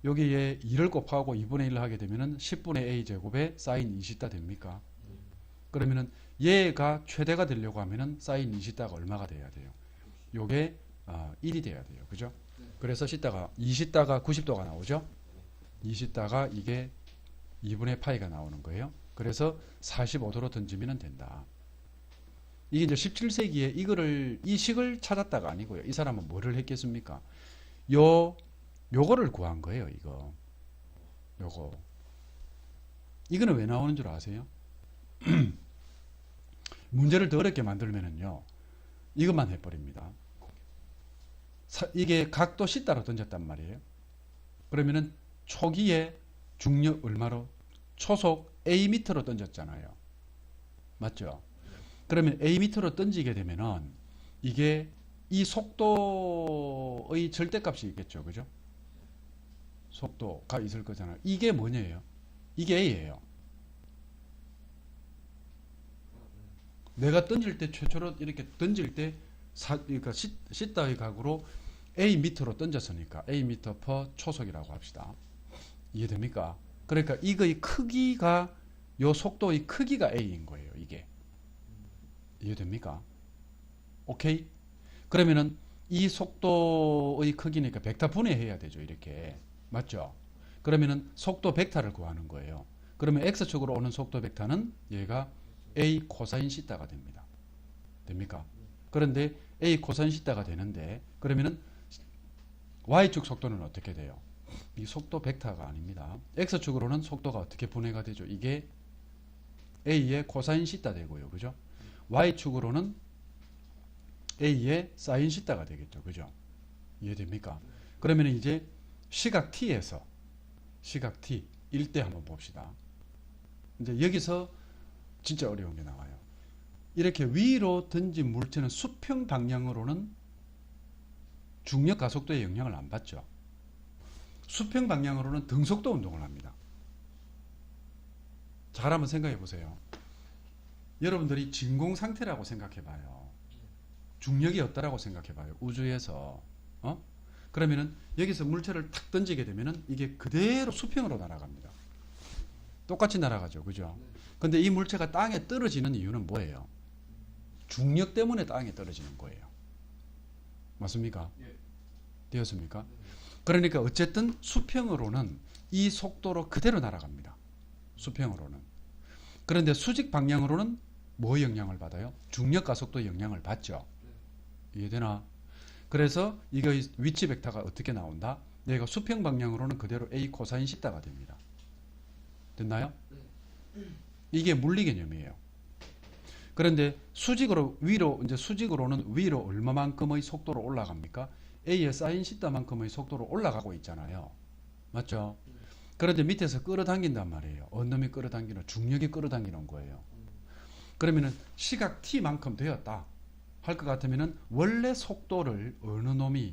여기에 2를 곱하고 2분의 1을 하게 되면은 10분의 A 제곱의 사인 2시타 됩니까? 그러면은 얘가 최대가 되려고 하면은 사인 2시타가 얼마가 돼야 돼요? 요게 1이 돼야 돼요. 그죠? 그래서 시타가 2시타가 90도가 나오죠? 2시타가 이게 2분의 파이가 나오는 거예요. 그래서 45도로 던지면 된다. 이게 이제 17세기에 이 식을 찾았다가 아니고요. 이 사람은 뭐를 했겠습니까? 요거를 구한 거예요, 이거. 요거. 이거는 왜 나오는 줄 아세요? 문제를 더 어렵게 만들면은요, 이것만 해버립니다. 이게 각도 C따로 던졌단 말이에요. 그러면은 초기에 중력 얼마로? 초속 Am로 던졌잖아요. 맞죠? 그러면 Am로 던지게 되면은 이게 이 속도의 절대값이 있겠죠. 그죠? 속도가 있을 거잖아요. 이게 뭐냐예요? 이게 A예요. 내가 던질 때 최초로 이렇게 던질 때 그러니까 C따의 각으로 A 미터로 던졌으니까 A 미터 퍼 초속이라고 합시다. 이해됩니까? 그러니까 이거의 크기가 요 속도의 크기가 A인 거예요. 이게 이해됩니까? 오케이? 그러면은 이 속도의 크기니까 벡터 분해해야 되죠. 이렇게 맞죠? 그러면은 속도 벡터를 구하는 거예요. 그러면 x축으로 오는 속도 벡터는 얘가 A 코사인 시타가 됩니다. 됩니까? 그런데 A 코사인 시타가 되는데 그러면은 Y축 속도는 어떻게 돼요? 이 속도 벡터가 아닙니다. X축으로는 속도가 어떻게 분해가 되죠? 이게 A의 코사인 시타 되고요. 그죠? Y축으로는 A의 사인 시타가 되겠죠. 그죠? 이해됩니까? 그러면 이제 시각 T에서 시각 T 1대 한번 봅시다. 이제 여기서 진짜 어려운 게 나와요. 이렇게 위로 던진 물체는 수평 방향으로는 중력 가속도의 영향을 안 받죠. 수평 방향으로는 등속도 운동을 합니다. 잘 한번 생각해 보세요. 여러분들이 진공 상태라고 생각해 봐요. 중력이 없다라고 생각해 봐요. 우주에서. 그러면은 여기서 물체를 탁 던지게 되면은 이게 그대로 수평으로 날아갑니다. 똑같이 날아가죠. 그죠? 근데 이 물체가 땅에 떨어지는 이유는 뭐예요? 중력 때문에 땅에 떨어지는 거예요. 맞습니까? 되었습니까? 그러니까 어쨌든 수평으로는 이 속도로 그대로 날아갑니다. 수평으로는. 그런데 수직 방향으로는 뭐 영향을 받아요? 중력 가속도 영향을 받죠. 이해되나? 그래서 이거 위치 벡터가 어떻게 나온다? 얘가 수평 방향으로는 그대로 A 코사인 시타가 됩니다. 됐나요? 이게 물리 개념이에요. 그런데 수직으로 위로 이제 수직으로는 위로 얼마만큼의 속도로 올라갑니까? A의 사인 시타만큼의 속도로 올라가고 있잖아요. 맞죠? 그런데 밑에서 끌어당긴단 말이에요. 어느 놈이 끌어당기는? 중력이 끌어당기는 거예요. 그러면은 시각 T만큼 되었다 할 것 같으면은 원래 속도를 어느 놈이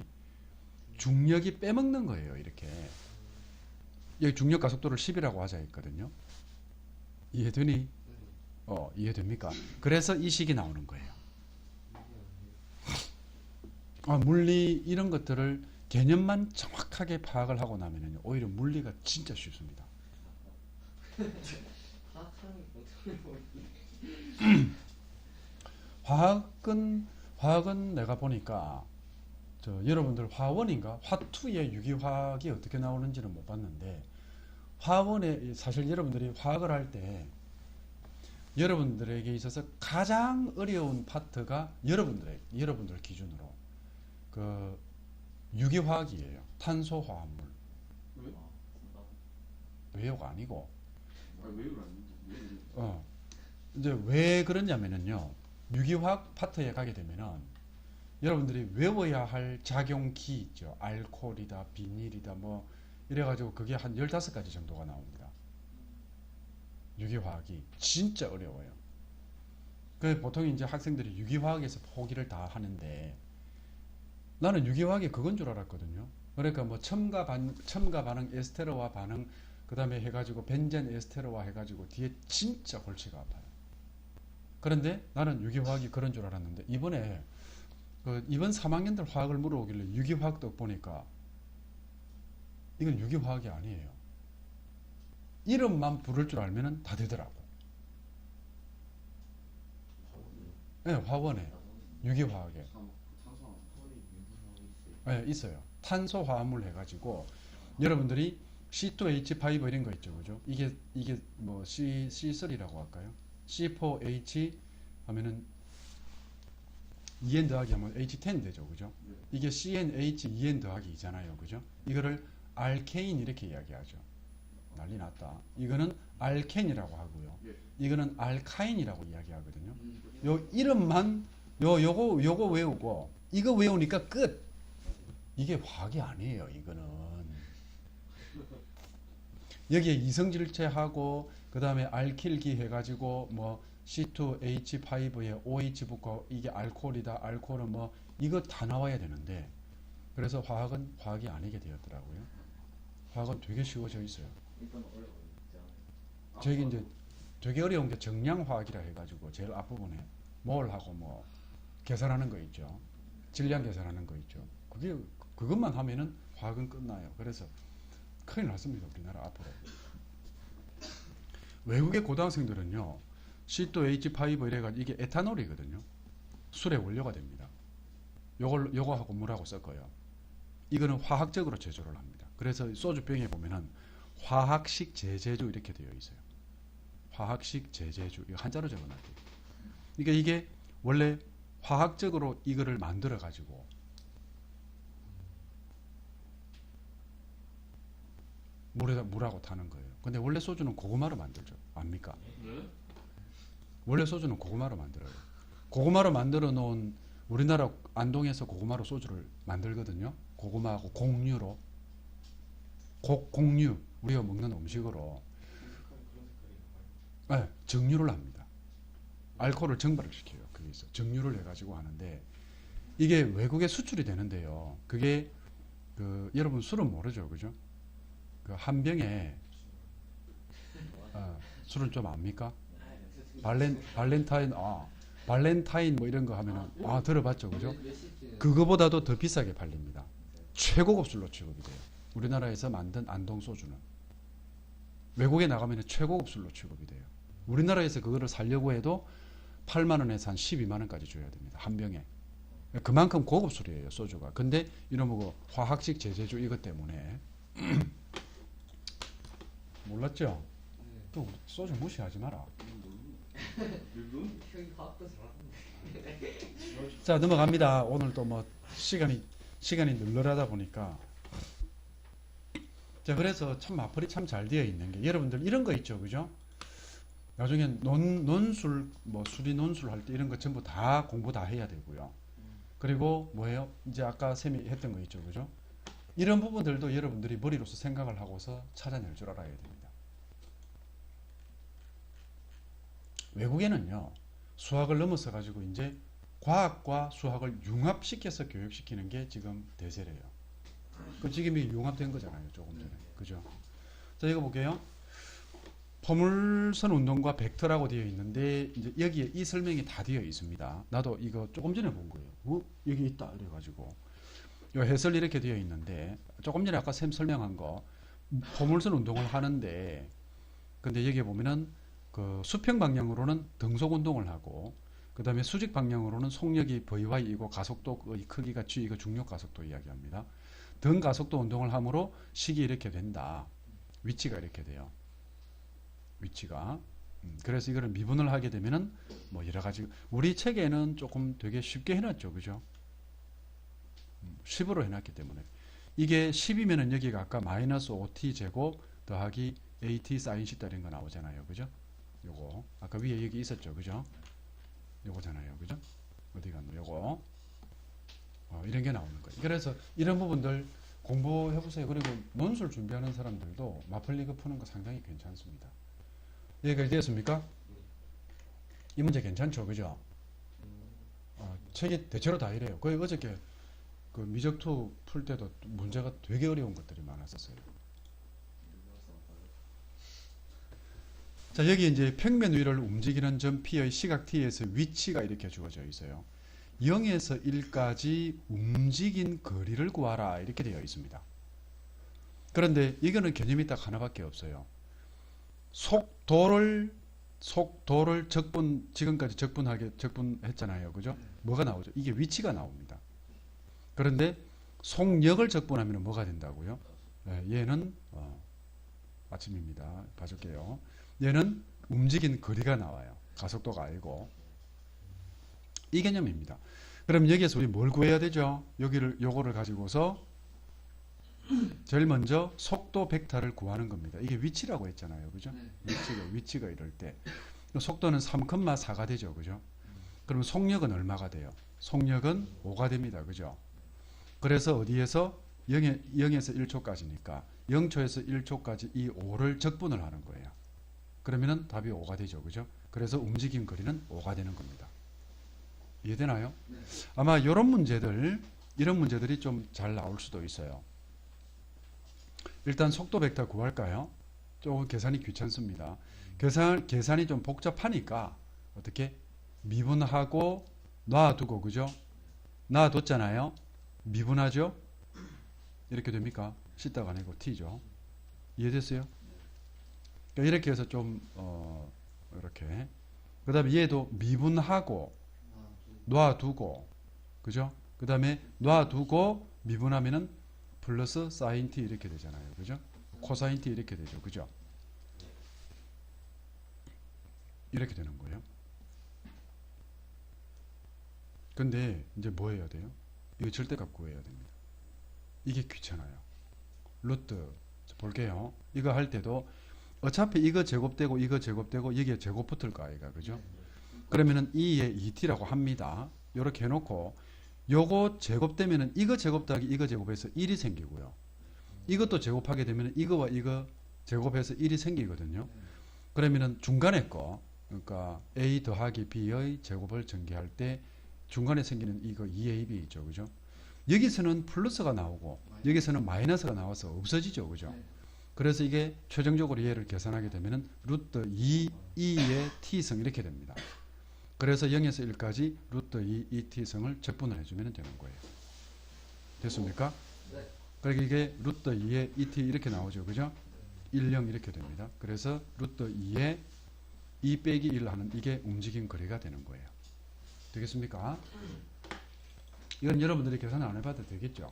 중력이 빼먹는 거예요. 이렇게 여기 중력 가속도를 10이라고 하자 했거든요. 이해되니? 이해됩니까? 그래서 이 식이 나오는 거예요. 물리 이런 것들을 개념만 정확하게 파악을 하고 나면은 오히려 물리가 진짜 쉽습니다. 화학은 내가 보니까 여러분들 화원인가 화투의 유기화학이 어떻게 나오는지는 못 봤는데 화원에 사실 여러분들이 화학을 할 때 여러분들에게 있어서 가장 어려운 파트가 여러분들 기준으로 그 유기화학이에요. 탄소화합물. 왜요가 아니고 왜 그러는지 이제 왜 그러냐면은요. 유기화학 파트에 가게 되면은 여러분들이 외워야 할 작용기 있죠. 알코올이다, 비닐이다, 뭐 이래가지고 그게 한 15가지 정도가 나옵니다. 유기화학이 진짜 어려워요. 그 보통 이제 학생들이 유기화학에서 포기를 다 하는데 나는 유기화학이 그건 줄 알았거든요. 그러니까 뭐 첨가 반응, 에스테르와 반응, 그 다음에 해가지고 벤젠 에스테르와 해가지고 뒤에 진짜 골치가 아파요. 그런데 나는 유기화학이 그런 줄 알았는데 이번에 이번 3학년들 화학을 물어보길래 유기화학도 보니까 이건 유기화학이 아니에요. 이름만 부를 줄 알면 다 되더라고. 네, 화원에 유기화학에 네, 있어요. 탄소화합물 해가지고 여러분들이 C2H5 이런 거 있죠, 그죠? 이게 뭐 C3라고 할까요? C4H 하면은 2N 더하기 하면 H10 되죠, 그죠? 이게 CnH 2N 더하기 2잖아요, 그죠? 이거를 알케인 이렇게 이야기하죠. 난리 났다. 이거는 알켄이라고 하고요. 이거는 알카인이라고 이야기하거든요. 요 이름만 요거 외우고 이거 외우니까 끝. 이게 화학이 아니에요, 이거는. 여기에 이성질체하고 그다음에 알킬기 해가지고 뭐 C2H5에 OH 붙고 이게 알코올이다. 알코올은 뭐 이거 다 나와야 되는데 그래서 화학은 화학이 아니게 되었더라고요. 화학은 되게 쉬워져 있어요. 저기 이제 되게 어려운 게 정량화학이라 해가지고 제일 앞부분에 몰하고 뭐 계산하는 거 있죠. 질량 계산하는 거 있죠. 그것만 하면은 화학은 끝나요. 그래서 큰일 났습니다, 우리나라 앞으로. 외국의 고등학생들은요, C2H5 이래가지고 이게 에탄올이거든요. 술의 원료가 됩니다. 요거하고 물하고 섞어요. 이거는 화학적으로 제조를 합니다. 그래서 소주병에 보면은 화학식 제제주 이렇게 되어 있어요. 화학식 제제주. 이거 한자로 적어놨대요. 그러니까 이게 원래 화학적으로 이거를 만들어 가지고 물하고 타는 거예요. 근데 원래 소주는 고구마로 만들죠. 압니까? 원래 소주는 고구마로 만들어요. 고구마로 만들어 놓은 우리나라 안동에서 고구마로 소주를 만들거든요. 고구마하고 곡류로. 곡류. 우리가 먹는 음식으로. 네, 정류를 합니다. 알코올을 증발을 시켜요. 거기서 정류를 해가지고 하는데 이게 외국에 수출이 되는데요. 그게 여러분 술은 모르죠, 그죠? 한 병에 술은 좀 압니까? 발렌타인 뭐 이런 거 하면은 들어봤죠, 그죠? 그거보다도 더 비싸게 팔립니다. 최고급 술로 취급이 돼요. 우리나라에서 만든 안동 소주는 외국에 나가면 최고급 술로 취급이 돼요. 우리나라에서 그거를 살려고 해도 8만 원에서 한 12만 원까지 줘야 됩니다. 한 병에. 그만큼 고급 술이에요, 소주가. 근데 이놈의 화학식 제제주 이것 때문에 몰랐죠? 또 소주 무시하지 마라. 자, 넘어갑니다. 오늘 또 뭐 시간이 널널하다 보니까 자, 그래서 참 마플이 참 잘 되어 있는 게 여러분들 이런 거 있죠, 그죠? 나중에 논술 뭐 수리 논술 할 때 이런 거 전부 다 공부 다 해야 되고요. 그리고 뭐예요? 이제 아까 쌤이 했던 거 있죠, 그죠? 이런 부분들도 여러분들이 머리로서 생각을 하고서 찾아낼 줄 알아야 됩니다. 외국에는요, 수학을 넘어서 가지고 이제 과학과 수학을 융합시켜서 교육시키는 게 지금 대세래요. 지금 이 융합된 거잖아요, 조금 전에. 그죠? 자, 이거 볼게요. 포물선 운동과 벡터라고 되어 있는데, 이제 여기에 이 설명이 다 되어 있습니다. 나도 이거 조금 전에 본 거예요. 여기 있다. 이래가지고. 요 해설 이렇게 되어 있는데, 조금 전에 아까 쌤 설명한 거, 포물선 운동을 하는데, 근데 여기에 보면은, 수평 방향으로는 등속 운동을 하고, 그 다음에 수직 방향으로는 속력이 VY이고 가속도의 크기가 G, 이거 중력 가속도 이야기합니다. 등 가속도 운동을 함으로 식이 이렇게 된다. 위치가 이렇게 돼요. 위치가. 그래서 이거를 미분을 하게 되면은 뭐 여러 가지 우리 책에는 조금 되게 쉽게 해놨죠, 그죠? 10으로 해놨기 때문에 이게 10이면은 여기가 아까 마이너스 5t 제곱 더하기 AT 사인 시타 이런 거 나오잖아요. 그죠? 요거 아까 위에 여기 있었죠. 그죠? 요거잖아요. 그죠? 어디 갔노? 요거 이런 게 나오는 거예요. 그래서 이런 부분들 공부해 보세요. 그리고 논술 준비하는 사람들도 마플리그 푸는 거 상당히 괜찮습니다. 여기까지 되었습니까? 이 문제 괜찮죠? 그죠? 책이 대체로 다 이래요. 거의 어저께 그 미적투 풀 때도 문제가 되게 어려운 것들이 많았었어요. 자, 여기 이제 평면 위를 움직이는 점 P의 시각 T에서 위치가 이렇게 주어져 있어요. 0에서 1까지 움직인 거리를 구하라 이렇게 되어 있습니다. 그런데 이거는 개념이 딱 하나밖에 없어요. 속도를 지금까지 적분했잖아요. 그죠? 뭐가 나오죠? 이게 위치가 나옵니다. 그런데 속력을 적분하면 뭐가 된다고요? 얘는 아침입니다. 봐줄게요. 얘는 움직인 거리가 나와요. 가속도가 아니고. 이 개념입니다. 그럼 여기에서 우리 뭘 구해야 되죠? 요거를 가지고서 제일 먼저 속도 벡터를 구하는 겁니다. 이게 위치라고 했잖아요. 그죠? 위치가 이럴 때. 속도는 3,4가 되죠. 그죠? 그럼 속력은 얼마가 돼요? 속력은 5가 됩니다. 그죠? 그래서 어디에서 0에서 1초까지니까 0초에서 1초까지 이 5를 적분을 하는 거예요. 그러면은 답이 5가 되죠. 그죠? 그래서 움직임 거리는 5가 되는 겁니다. 이해되나요? 네. 아마 이런 문제들이 좀 잘 나올 수도 있어요. 일단 속도 벡터 구할까요? 조금 계산이 귀찮습니다. 계산이 좀 복잡하니까 어떻게? 미분하고 놔두고, 그죠? 놔뒀잖아요. 미분하죠? 이렇게 됩니까? 시타가 아니고 t죠. 이해됐어요? 그러니까 이렇게 해서 좀 이렇게. 그 다음에 얘도 미분하고 놔두고, 그죠? 그 다음에 놔두고 미분하면은 플러스 사인 t 이렇게 되잖아요. 그죠? 코사인 t 이렇게 되죠. 그죠? 이렇게 되는 거예요. 근데 이제 뭐 해야 돼요? 이거 절대값 구해야 됩니다. 이게 귀찮아요. 루트 볼게요. 이거 할 때도 어차피 이거 제곱되고 이거 제곱되고 여기에 제곱 붙을 거 아이가. 그죠? 그러면은 2에 2t라고 합니다. 요렇게 해놓고 요거 제곱되면은 이거 제곱 더하기 이거 제곱해서 1이 생기고요. 이것도 제곱하게 되면 이거와 이거 제곱해서 1이 생기거든요. 그러면은 중간에 거, 그러니까 a 더하기 b의 제곱을 전개할 때 중간에 생기는 이거 2ab 있죠. 그죠? 여기서는 플러스가 나오고 여기서는 마이너스가 나와서 없어지죠. 그죠? 그래서 이게 최종적으로 얘를 계산하게 되면은 루트 2의 t승 이렇게 됩니다. 그래서 0에서 1까지 루트 2t승을 적분을 해주면 되는 거예요. 됐습니까? 네. 그러니까 이게 루트 2의 2t 이렇게 나오죠. 그죠? 1, 0 이렇게 됩니다. 그래서 루트 2의 2 빼기 1 하는 이게 움직임 거리가 되는 거예요. 되겠습니까? 이건 여러분들이 계산 안 해봐도 되겠죠?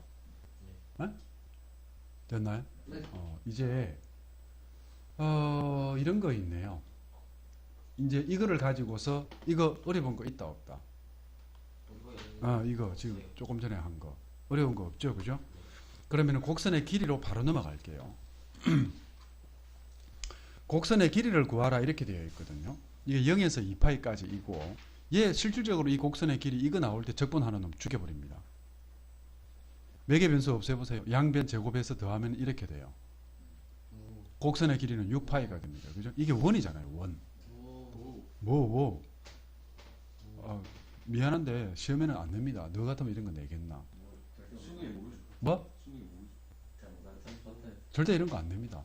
네? 됐나요? 네. 이제 이런 거 있네요. 이제 이거를 가지고서 이거 어려운 거 있다 없다? 이거 지금 조금 전에 한 거 어려운 거 없죠, 그죠? 그러면 곡선의 길이로 바로 넘어갈게요. 곡선의 길이를 구하라 이렇게 되어 있거든요. 이게 0에서 2파이까지 이고 얘 실질적으로 이 곡선의 길이 이거 나올 때 적분하는 놈 죽여버립니다. 매개 변수 없애보세요. 양변 제곱해서 더하면 이렇게 돼요. 곡선의 길이는 6파이가 됩니다. 그죠? 이게 원이잖아요. 원. 뭐. 미안한데 시험에는 안 냅니다. 너 같으면 이런 거 내겠나? 뭐? 절대 이런 거 안 냅니다.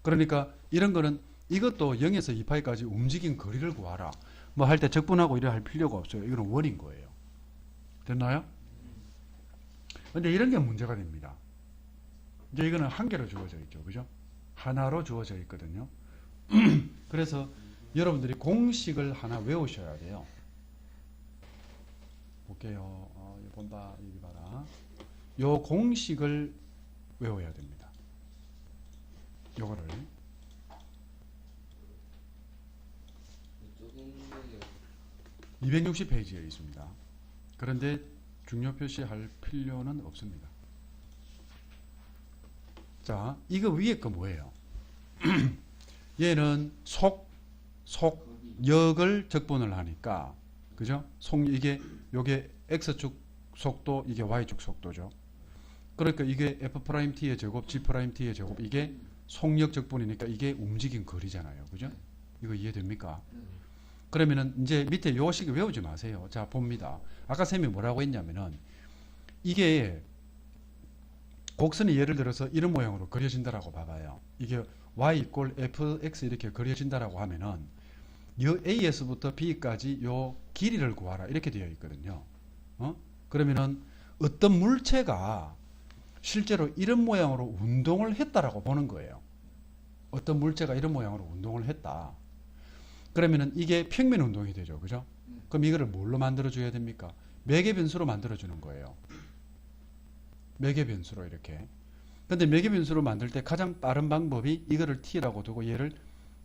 그러니까 이런 거는 이것도 0에서 2파이까지 움직인 거리를 구하라. 뭐 할 때 적분하고 이래 할 필요가 없어요. 이거는 원인 거예요. 됐나요? 근데 이런 게 문제가 됩니다. 이제 이거는 한 개로 주어져 있죠. 그죠? 하나로 주어져 있거든요. 그래서 여러분들이 공식을 하나 외우셔야 돼요. 볼게요. 이거 본다. 여기 봐라. 요 공식을 외워야 됩니다. 요거를. 260페이지에 있습니다. 그런데 중요 표시할 필요는 없습니다. 자, 이거 위에 거 뭐예요? 얘는 속역을 적분을 하니까, 그죠? 요게 x축 속도, 이게 y축 속도죠. 그러니까 이게 f't의 제곱, g't의 제곱, 이게 속력 적분이니까 이게 움직인 거리잖아요. 그죠? 이거 이해됩니까? 그러면은 이제 밑에 요 식 외우지 마세요. 자, 봅니다. 아까 쌤이 뭐라고 했냐면은 이게 곡선이 예를 들어서 이런 모양으로 그려진다라고 봐봐요. 이게 y 이꼴 fx 이렇게 그려진다라고 하면은 요 A에서부터 B까지 요 길이를 구하라 이렇게 되어 있거든요. 그러면은 어떤 물체가 실제로 이런 모양으로 운동을 했다라고 보는 거예요. 어떤 물체가 이런 모양으로 운동을 했다. 그러면은 이게 평면 운동이 되죠. 그죠? 그럼 이거를 뭘로 만들어 줘야 됩니까? 매개 변수로 만들어 주는 거예요. 매개 변수로 이렇게. 근데 매개 변수로 만들 때 가장 빠른 방법이 이거를 t라고 두고 얘를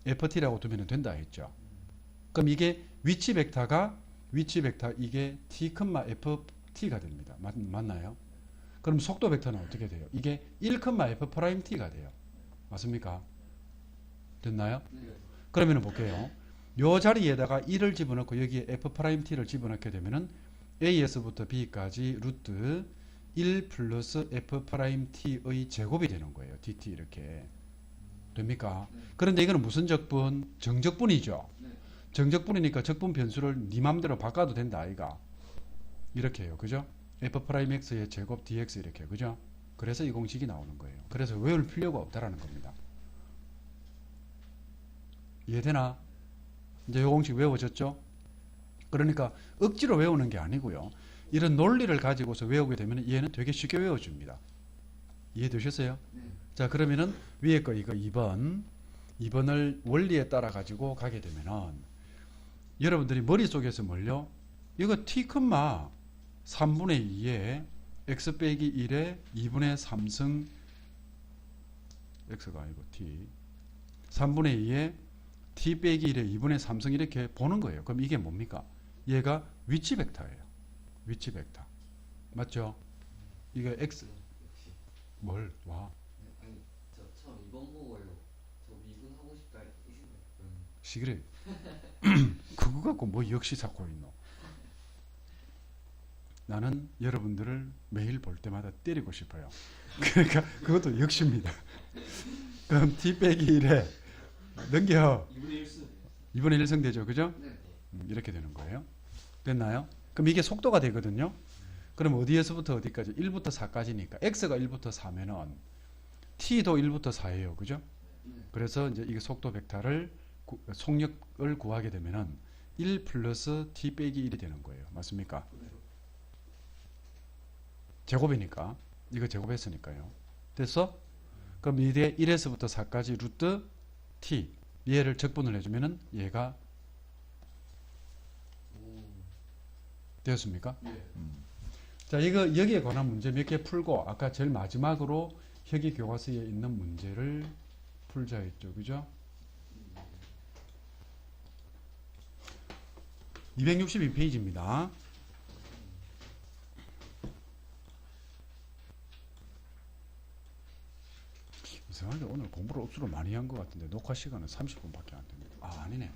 ft라고 두면 된다 했죠. 그럼 이게 위치 벡터가 이게 t, ft가 됩니다. 맞나요? 그럼 속도 벡터는 어떻게 돼요? 이게 1,f't가 돼요. 맞습니까? 됐나요? 그러면 볼게요. 요 자리에다가 1을 집어넣고 여기에 f't를 집어넣게 되면은 a에서부터 b까지 루트 1 플러스 f't의 제곱이 되는 거예요. dt 이렇게. 됩니까? 그런데 이거는 무슨 적분? 정적분이죠. 정적분이니까 적분 변수를 네 맘대로 바꿔도 된다 아이가. 이렇게 해요. 그죠? f'x의 제곱 dx 이렇게. 그죠? 그래서 이 공식이 나오는 거예요. 그래서 외울 필요가 없다라는 겁니다. 이해되나? 이제 이 공식 외워졌죠? 그러니까 억지로 외우는 게 아니고요. 이런 논리를 가지고서 외우게 되면 얘는 되게 쉽게 외워줍니다. 이해되셨어요? 자, 그러면은 위에 거 이거 2번을 원리에 따라 가지고 가게 되면은 여러분들이 머릿속에서 뭘요? 이거 t, 3분의 2에 x 빼기 1에 2분의 3승 x가 아니고 t 3분의 2에 t 빼기 1에 2분의 3승 이렇게 보는 거예요. 그럼 이게 뭡니까? 얘가 위치 벡터예요. 위치 벡터. 맞죠? 이거 x 뭘 와? 아니 저 처음 이번 보고요. 저 미분 하고 싶다 시그래. 그거 갖고 뭐 역시 찾고 있노? 나는 여러분들을 매일 볼 때마다 때리고 싶어요. 그러니까 그것도 역시입니다. 그럼 t 빼기 1에 넘겨 2분의 1승 되죠. 그죠? 이렇게 되는 거예요. 됐나요? 그럼 이게 속도가 되거든요. 그럼 어디에서부터 어디까지? 1부터 4까지니까 x가 1부터 4면은 t도 1부터 4예요. 그죠? 그래서 이제 이게 속도 벡터를 속력을 구하게 되면은 1 플러스 t 빼기 1이 되는 거예요. 맞습니까? 제곱이니까 이거 제곱했으니까요. 됐어? 그럼 이게 1에서부터 4까지 루트 t 얘를 적분을 해주면은 얘가 되었습니까? 자, 이거 여기에 관한 문제 몇 개 풀고 아까 제일 마지막으로 혁이 교과서에 있는 문제를 풀자 했죠. 그죠? 262페이지입니다. 이상하게 오늘 공부를 억수로 많이 한 것 같은데 녹화 시간은 30분밖에 안 됩니다. 아, 아니네.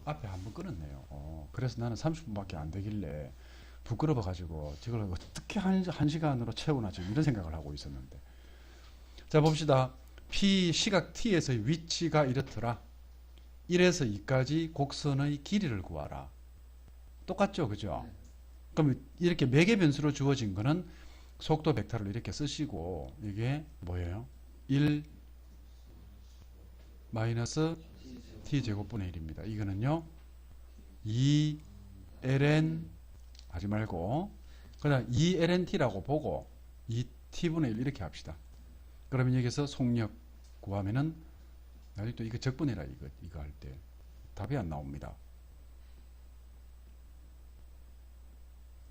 앞에 한번 끊었네요. 그래서 나는 30분밖에 안 되길래 부끄러워가지고 저걸 어떻게 한 시간으로 채우나 지금 이런 생각을 하고 있었는데. 자, 봅시다. P 시각 T에서의 위치가 이렇더라. 1에서 2까지 곡선의 길이를 구하라. 똑같죠? 그죠? 그럼 이렇게 매개 변수로 주어진 거는 속도 벡터를 이렇게 쓰시고 이게 뭐예요? 1 마이너스 t제곱분의 1입니다. 이거는요 2ln 하지 말고 그다음 2lnt라고 보고 2t분의 1 이렇게 합시다. 그러면 여기서 속력 구하면은 나중에 또 이거 적분해라 이거 할 때 답이 안 나옵니다.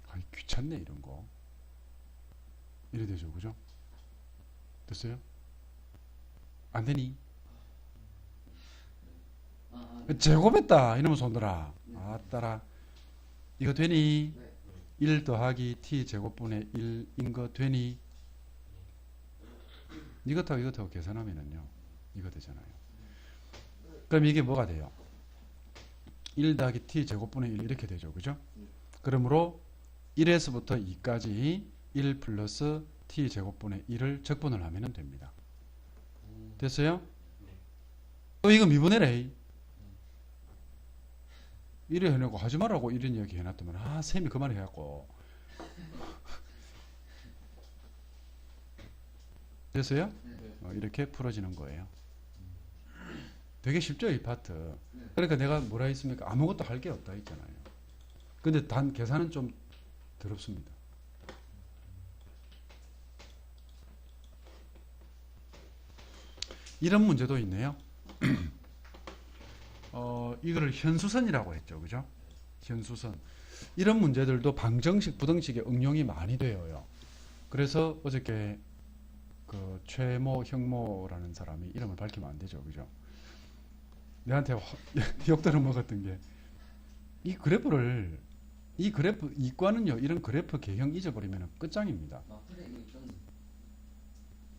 아이 귀찮네 이런 거. 이래 되죠. 그죠? 됐어요? 안 되니? 제곱했다 이놈의 손들아. 아따라 이거 되니? 1 더하기 t 제곱분의 1인 거 되니? 이것하고 계산하면은요 이거 되잖아요. 그럼 이게 뭐가 돼요? 1 더하기 t 제곱분의 1 이렇게 되죠. 그죠? 그러므로 1에서부터 2까지 1 플러스 t 제곱분의 1을 적분을 하면 됩니다. 됐어요? 또 이거 미분해래. 이래 해놓고 하지 말라고 이런 이야기 해놨더만 쌤이 그만 해갖고 됐어요? 이렇게 풀어지는 거예요. 되게 쉽죠 이 파트. 그러니까 내가 뭐라 했습니까? 아무것도 할 게 없다 했잖아요. 근데 단 계산은 좀 더럽습니다. 이런 문제도 있네요. 이거를 현수선이라고 했죠. 그죠? 현수선. 이런 문제들도 방정식, 부등식에 응용이 많이 되어요. 그래서 어저께 그 최모, 형모라는 사람이 이름을 밝히면 안 되죠. 그죠? 내한테 욕들을 먹었던 게 이 그래프, 이과는요, 이런 그래프 개형 잊어버리면 끝장입니다.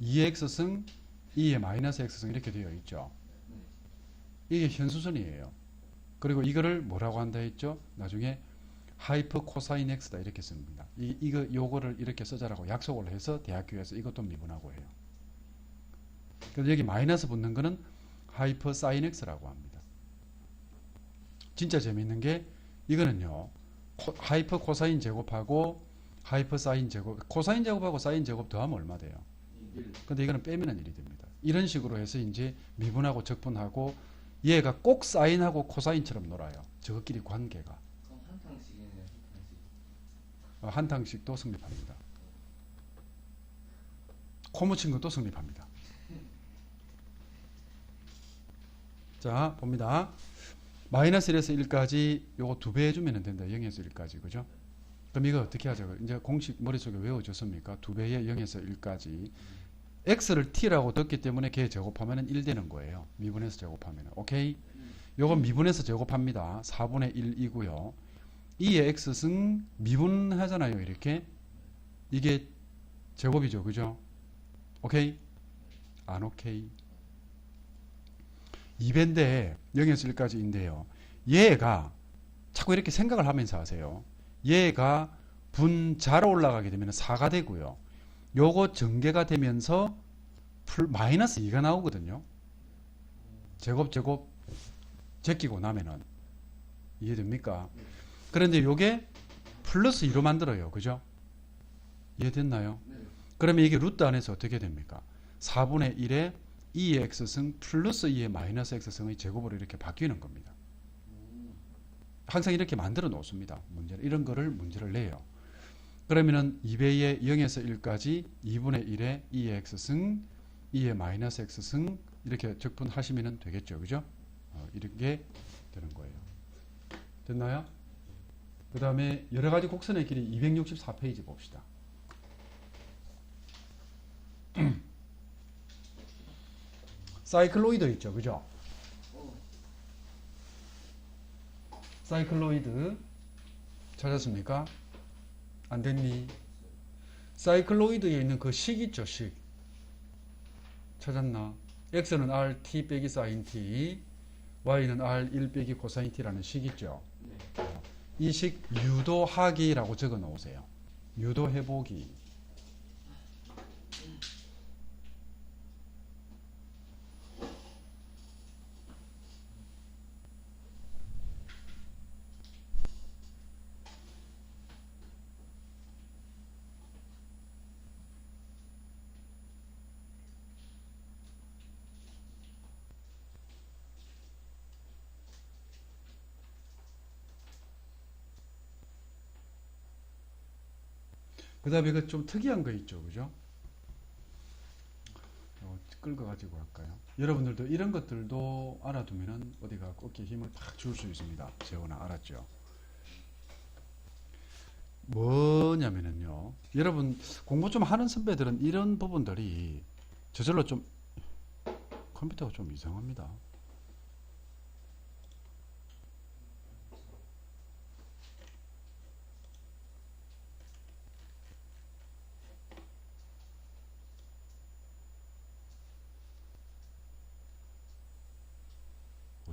2x승, 2의 마이너스 x승 이렇게 되어 있죠. 이게 현수선이에요. 그리고 이거를 뭐라고 한다 했죠? 나중에 하이퍼 코사인 x다 이렇게 씁니다. 요거를 이렇게 쓰자라고 약속을 해서 대학교에서 이것도 미분하고 해요. 그래서 여기 마이너스 붙는 거는 하이퍼 사인 x라고 합니다. 진짜 재밌는 게 이거는요. 하이퍼 코사인 제곱하고 하이퍼 사인 제곱, 코사인 제곱하고 사인 제곱 더하면 얼마 돼요? 근데 이거는 빼면은 1이 됩니다. 이런 식으로 해서 이제 미분하고 적분하고 얘가 꼭 사인하고 코사인처럼 놀아요. 저것끼리 관계가. 그럼 한탕씩이네요. 한탕씩. 한탕식도 성립합니다. 코 묻힌 것도 성립합니다. 자, 봅니다. 마이너스 1에서 1까지 요거 2배 해주면 된다. 0에서 1까지. 그죠? 그럼 이거 어떻게 하죠? 이제 공식 머릿속에 외워졌습니까? 2배에 0에서 1까지. x를 t라고 뒀기 때문에 걔 제곱하면 1 되는 거예요. 미분해서 제곱하면. 오케이? 요건 미분해서 제곱합니다. 4분의 1이고요. 2의 x승 미분하잖아요. 이렇게. 이게 제곱이죠. 그죠? 오케이? 안 오케이? 2배인데 0에서 1까지인데요. 얘가 자꾸 이렇게 생각을 하면서 하세요. 얘가 분자로 올라가게 되면 4가 되고요. 요거 전개가 되면서 마이너스 2가 나오거든요. 제곱 제끼고 나면은 이해됩니까? 그런데 요게 플러스 2로 만들어요. 그죠? 이해됐나요? 그러면 이게 루트 안에서 어떻게 됩니까? 4분의 1에 2의 x승 플러스 2의 마이너스 x승의 제곱으로 이렇게 바뀌는 겁니다. 항상 이렇게 만들어 놓습니다. 문제를. 이런 거를 문제를 내요. 그러면은 2배의 0에서 1까지 2분의 1에 2의 x승 2의 마이너스 x승 이렇게 적분하시면 되겠죠. 그죠? 이렇게 되는 거예요. 됐나요? 그 다음에 여러가지 곡선의 길이 264페이지 봅시다. 사이클로이드 있죠. 그죠? 사이클로이드 찾았습니까? 안 됐니? 사이클로이드에 있는 그 식 있죠. 식 찾았나? x는 r t 빼기 sin t, y는 r 1 빼기 코사인 t라는 식 있죠. 이 식 유도하기라고 적어 놓으세요. 유도해보기. 그 다음에 이거 좀 특이한 거 있죠. 그죠? 끌어가지고 할까요? 여러분들도 이런 것들도 알아두면은 어디가 어깨에 힘을 팍 줄 수 있습니다. 재원아, 알았죠? 뭐냐면은요. 여러분 공부 좀 하는 선배들은 이런 부분들이 저절로 좀 컴퓨터가 좀 이상합니다.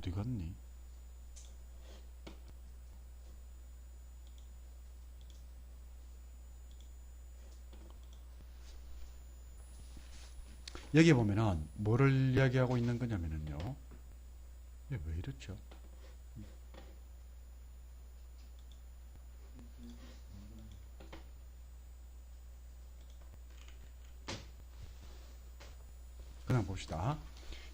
어디 갔니? 여기 보면은 뭐를 이야기하고 있는 거냐면은요. 이게 왜 이렇죠? 그냥 봅시다.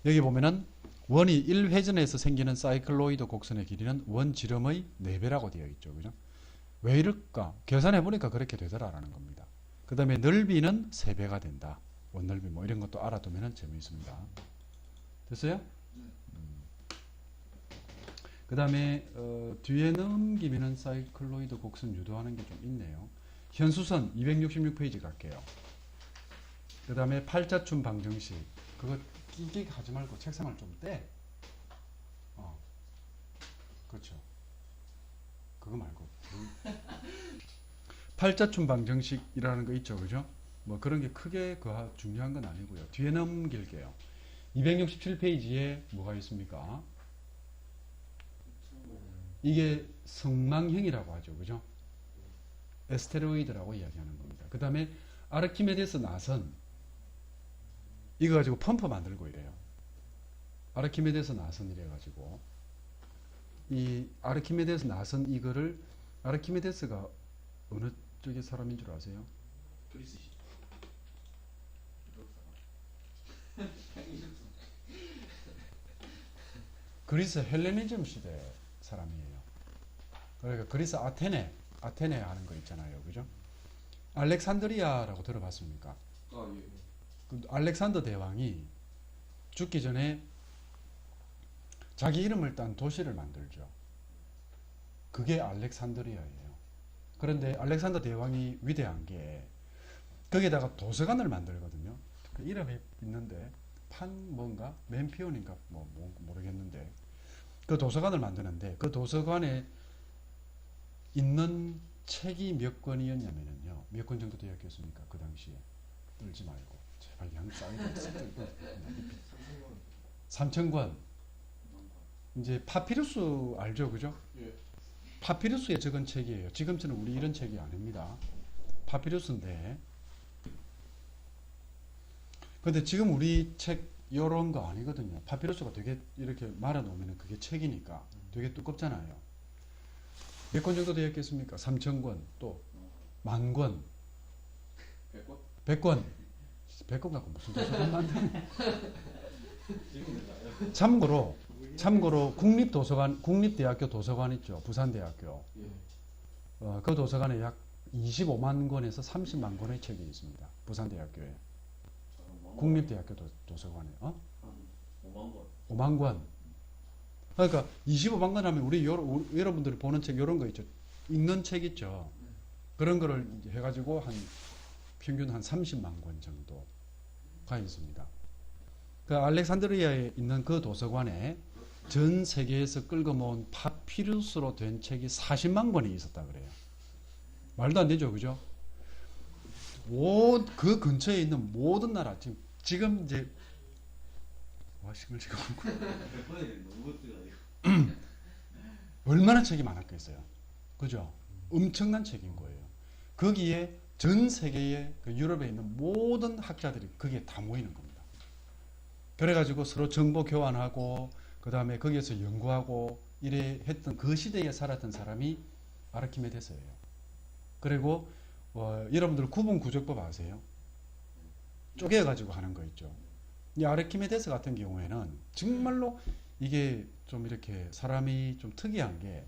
여기 보면은 원이 1회전에서 생기는 사이클로이드 곡선의 길이는 원 지름의 4배라고 되어 있죠. 그죠? 왜 이럴까? 계산해 보니까 그렇게 되더라라는 겁니다. 그 다음에 넓이는 3배가 된다. 원 넓이 뭐 이런 것도 알아두면 재미있습니다. 됐어요? 그 다음에 뒤에 넘기면은 사이클로이드 곡선 유도하는 게 좀 있네요. 현수선 266페이지 갈게요. 그 다음에 팔자춤 방정식 그거 끼기 하지 말고 책상을 좀 떼. 그렇죠. 그거 말고 팔자춤 방정식이라는 거 있죠, 그죠? 뭐 그런 게 크게 중요한 건 아니고요. 뒤에 넘길게요. 267페이지에 뭐가 있습니까? 이게 성망형이라고 하죠, 그죠? 에스테로이드라고 이야기하는 겁니다. 그 다음에 아르키메데스 나선 이거 가지고 펌프 만들고 이래요. 아르키메데스 나선 이래 가지고 이 아르키메데스 나선 이거를 아르키메데스가 어느 쪽의 사람인 줄 아세요? 그리스시. 그리스 헬레니즘 시대 사람이에요. 그러니까 그리스 아테네 하는 거 있잖아요, 그죠? 알렉산드리아라고 들어봤습니까? 아 예. 그 알렉산더 대왕이 죽기 전에 자기 이름을 딴 도시를 만들죠. 그게 알렉산드리아예요. 그런데 알렉산더 대왕이 위대한 게 거기에다가 도서관을 만들거든요. 그 이름이 있는데 뭔가 멘피온인가 뭐 모르겠는데 그 도서관을 만드는데 그 도서관에 있는 책이 몇 권이었냐면요. 몇 권 정도 되었겠습니까? 그 당시에. 떨지 말고. 제발 양 쌓이고 3,000권. 이제 파피루스 알죠? 그죠? 예. 파피루스에 적은 책이에요. 지금처럼 우리 이런 책이 아닙니다. 파피루스인데. 근데 지금 우리 책 이런 거 아니거든요. 파피루스가 되게 이렇게 말아 놓으면 그게 책이니까 되게 두껍잖아요. 몇 권 정도 되었겠습니까? 3,000권, 또 10,000권, 100권? 100권. 100권 갖고 무슨 도서관 만드냐? 참고로 국립대학교 도서관 있죠. 부산대학교. 예. 그 도서관에 약 25만 권에서 30만 권의 책이 있습니다. 부산대학교에. 국립대학교 도서관에. 한 5만 권. 5만 권. 그러니까 25만 권 하면 우리 여러분들이 보는 책 이런 거 있죠. 읽는 책 있죠. 그런 거를 이제 해가지고 평균 한 30만 권 정도가 있습니다. 그 알렉산드리아에 있는 그 도서관에 전 세계에서 끌고 모은 파피루스로 된 책이 40만 권이 있었다 그래요. 말도 안 되죠, 그죠? 그 근처에 있는 모든 나라 지금 이제 와식을 지금 100권이 너무 뜨가 얼마나 책이 많았겠어요, 그죠? 엄청난 책인 거예요. 거기에 전 세계의 그 유럽에 있는 모든 학자들이 거기에 다 모이는 겁니다. 그래가지고 서로 정보 교환하고 그 다음에 거기에서 연구하고 이래 했던 그 시대에 살았던 사람이 아르키메데스예요. 그리고 여러분들 구분구조법 아세요? 쪼개가지고 하는 거 있죠. 이 아르키메데스 같은 경우에는 정말로 이게 좀 이렇게 사람이 좀 특이한 게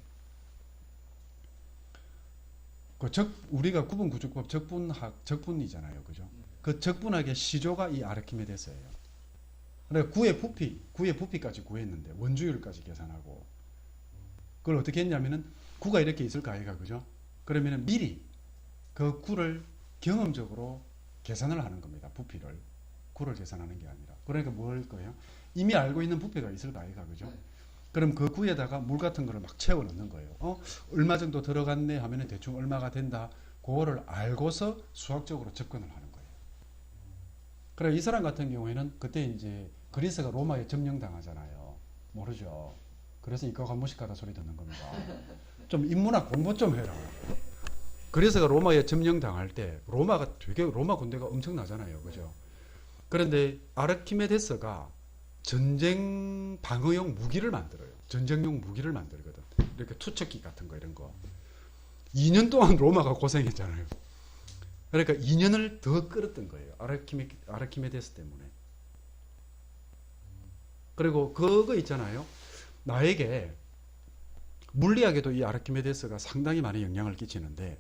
우리가 구분구조법 적분이잖아요, 그죠? 그 적분학의 시조가 이 아르키메데스예요. 그러니까 구의 부피까지 구했는데 원주율까지 계산하고 그걸 어떻게 했냐면은 구가 이렇게 있을 거 아이가, 그죠? 그러면은 미리 그 구를 경험적으로 계산을 하는 겁니다. 부피를. 구를 계산하는 게 아니라. 그러니까 뭘 거예요? 이미 알고 있는 부피가 있을 거 아이가, 그죠? 네. 그럼 그 구에다가 물 같은 거를 막 채워 넣는 거예요. 얼마 정도 들어갔네 하면은 대충 얼마가 된다. 그거를 알고서 수학적으로 접근을 하는 거예요. 그래 이 사람 같은 경우에는 그때 이제 그리스가 로마에 점령당하잖아요. 모르죠. 그래서 이과 관문식 가다 소리 듣는 겁니다. 좀 인문학 공부 좀 해라. 그래서 로마에 점령당할 때 로마가 되게 로마 군대가 엄청나잖아요. 그죠? 그런데 아르키메데스가 전쟁 방어용 무기를 만들어요. 전쟁용 무기를 만들거든. 이렇게 투척기 같은 거 이런 거. 2년 동안 로마가 고생했잖아요. 그러니까 2년을 더 끌었던 거예요. 아르키메데스 때문에. 그리고 그거 있잖아요. 나에게 물리학에도 이 아르키메데스가 상당히 많은 영향을 끼치는데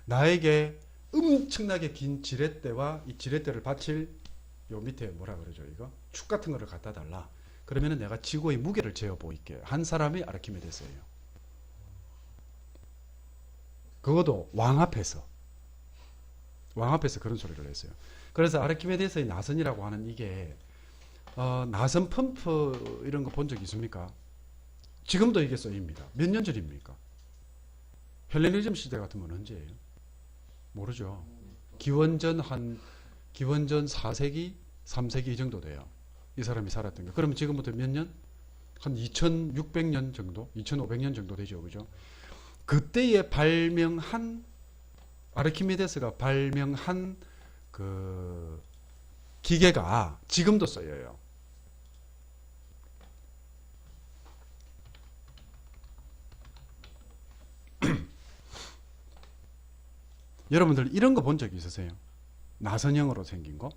나에게 엄청나게 긴 지렛대와 이 지렛대를 받칠 요 밑에 뭐라 그러죠 이거? 축 같은 거를 갖다 달라. 그러면은 내가 지구의 무게를 재어 보일게. 한 사람이 아르키메데스예요. 그것도 왕 앞에서 그런 소리를 했어요. 그래서 아르키메데스의 나선이라고 하는 이게 나선 펌프 이런 거 본 적 있습니까? 지금도 이게 쓰입니다. 몇 년 전입니까? 헬레니즘 시대 같은 건 언제예요? 모르죠. 기원전 4세기, 3세기 이 정도 돼요. 이 사람이 살았던 게. 그러면 지금부터 몇 년? 한 2600년 정도? 2500년 정도 되죠. 그죠? 그때에 발명한 아르키메데스가 발명한 그 기계가 지금도 쓰여요. 여러분들 이런 거 본 적 있으세요? 나선형으로 생긴 거?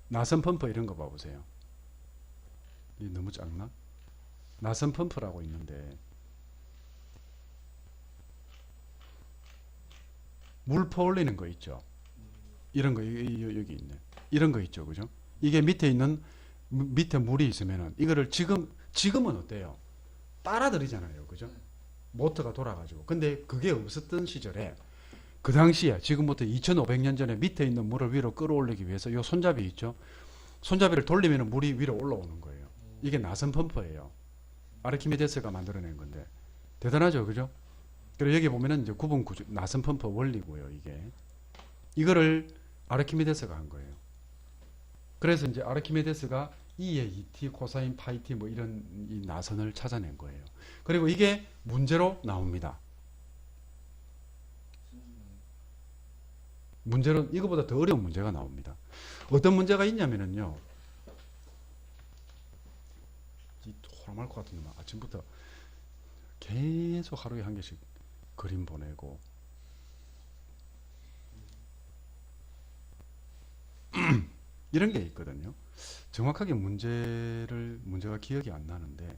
나선 펌프 이런 거 봐보세요. 이 너무 작나? 나선 펌프라고 있는데 물 퍼올리는 거 있죠? 이런 거 여기 있네. 이런 거 있죠, 그죠? 이게 밑에 물이 있으면은 이거를 지금은 어때요? 빨아들이잖아요, 그죠? 모터가 돌아가지고. 근데 그게 없었던 시절에 그 당시에 지금부터 2500년 전에 밑에 있는 물을 위로 끌어올리기 위해서 이 손잡이 있죠? 손잡이를 돌리면 물이 위로 올라오는 거예요. 이게 나선 펌프예요. 아르키메데스가 만들어낸 건데 대단하죠, 그죠? 그리고 여기 보면은 이제 구분 구조, 나선 펌프 원리고요, 이게. 이거를 아르키메데스가 한 거예요. 그래서 이제 아르키메데스가 E의 2t, 코사인 파이 t 뭐 이런 이 나선을 찾아낸 거예요. 그리고 이게 문제로 나옵니다. 문제로 이거보다 더 어려운 문제가 나옵니다. 어떤 문제가 있냐면은요. 이 호람할 것 같은데 아침부터 계속 하루에 한 개씩 그림 보내고 이런 게 있거든요. 정확하게 문제가 기억이 안 나는데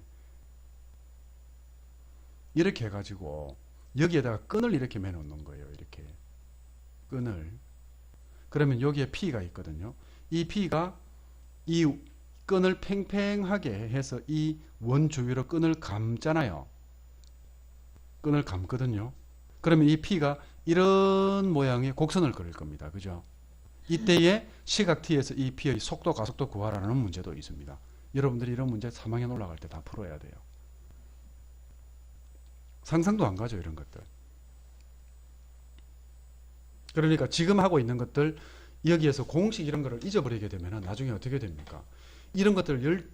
이렇게 해가지고 여기에다가 끈을 이렇게 매놓는 거예요. 이렇게 끈을. 그러면 여기에 P가 있거든요. 이 P가 이 끈을 팽팽하게 해서 이 원 주위로 끈을 감잖아요. 끈을 감거든요. 그러면 이 P가 이런 모양의 곡선을 그릴 겁니다. 그죠? 이때에 시각 T에서 이 P의 속도, 가속도 구하라는 문제도 있습니다. 여러분들이 이런 문제 3학년 올라갈 때 다 풀어야 돼요. 상상도 안 가죠, 이런 것들. 그러니까 지금 하고 있는 것들 여기에서 공식 이런 거를 잊어버리게 되면 나중에 어떻게 됩니까? 이런 것들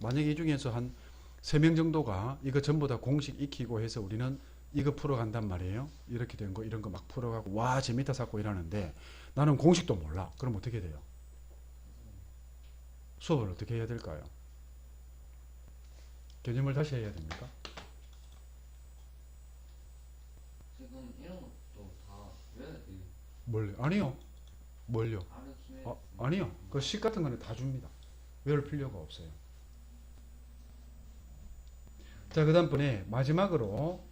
만약에 이 중에서 한 3명 정도가 이거 전부 다 공식 익히고 해서 우리는 이거 풀어간단 말이에요. 이렇게 된 거 이런 거 막 풀어가고 와 재밌다 쌓고 이러는데 나는 공식도 몰라. 그럼 어떻게 돼요? 수업을 어떻게 해야 될까요? 개념을 다시 해야 됩니까? 지금 이런 것도 다 외워야 돼요. 아니요. 뭘요? 아르키메데스. 아니요. 그 식 같은 거는 다 줍니다. 외울 필요가 없어요. 자, 그 다음번에 마지막으로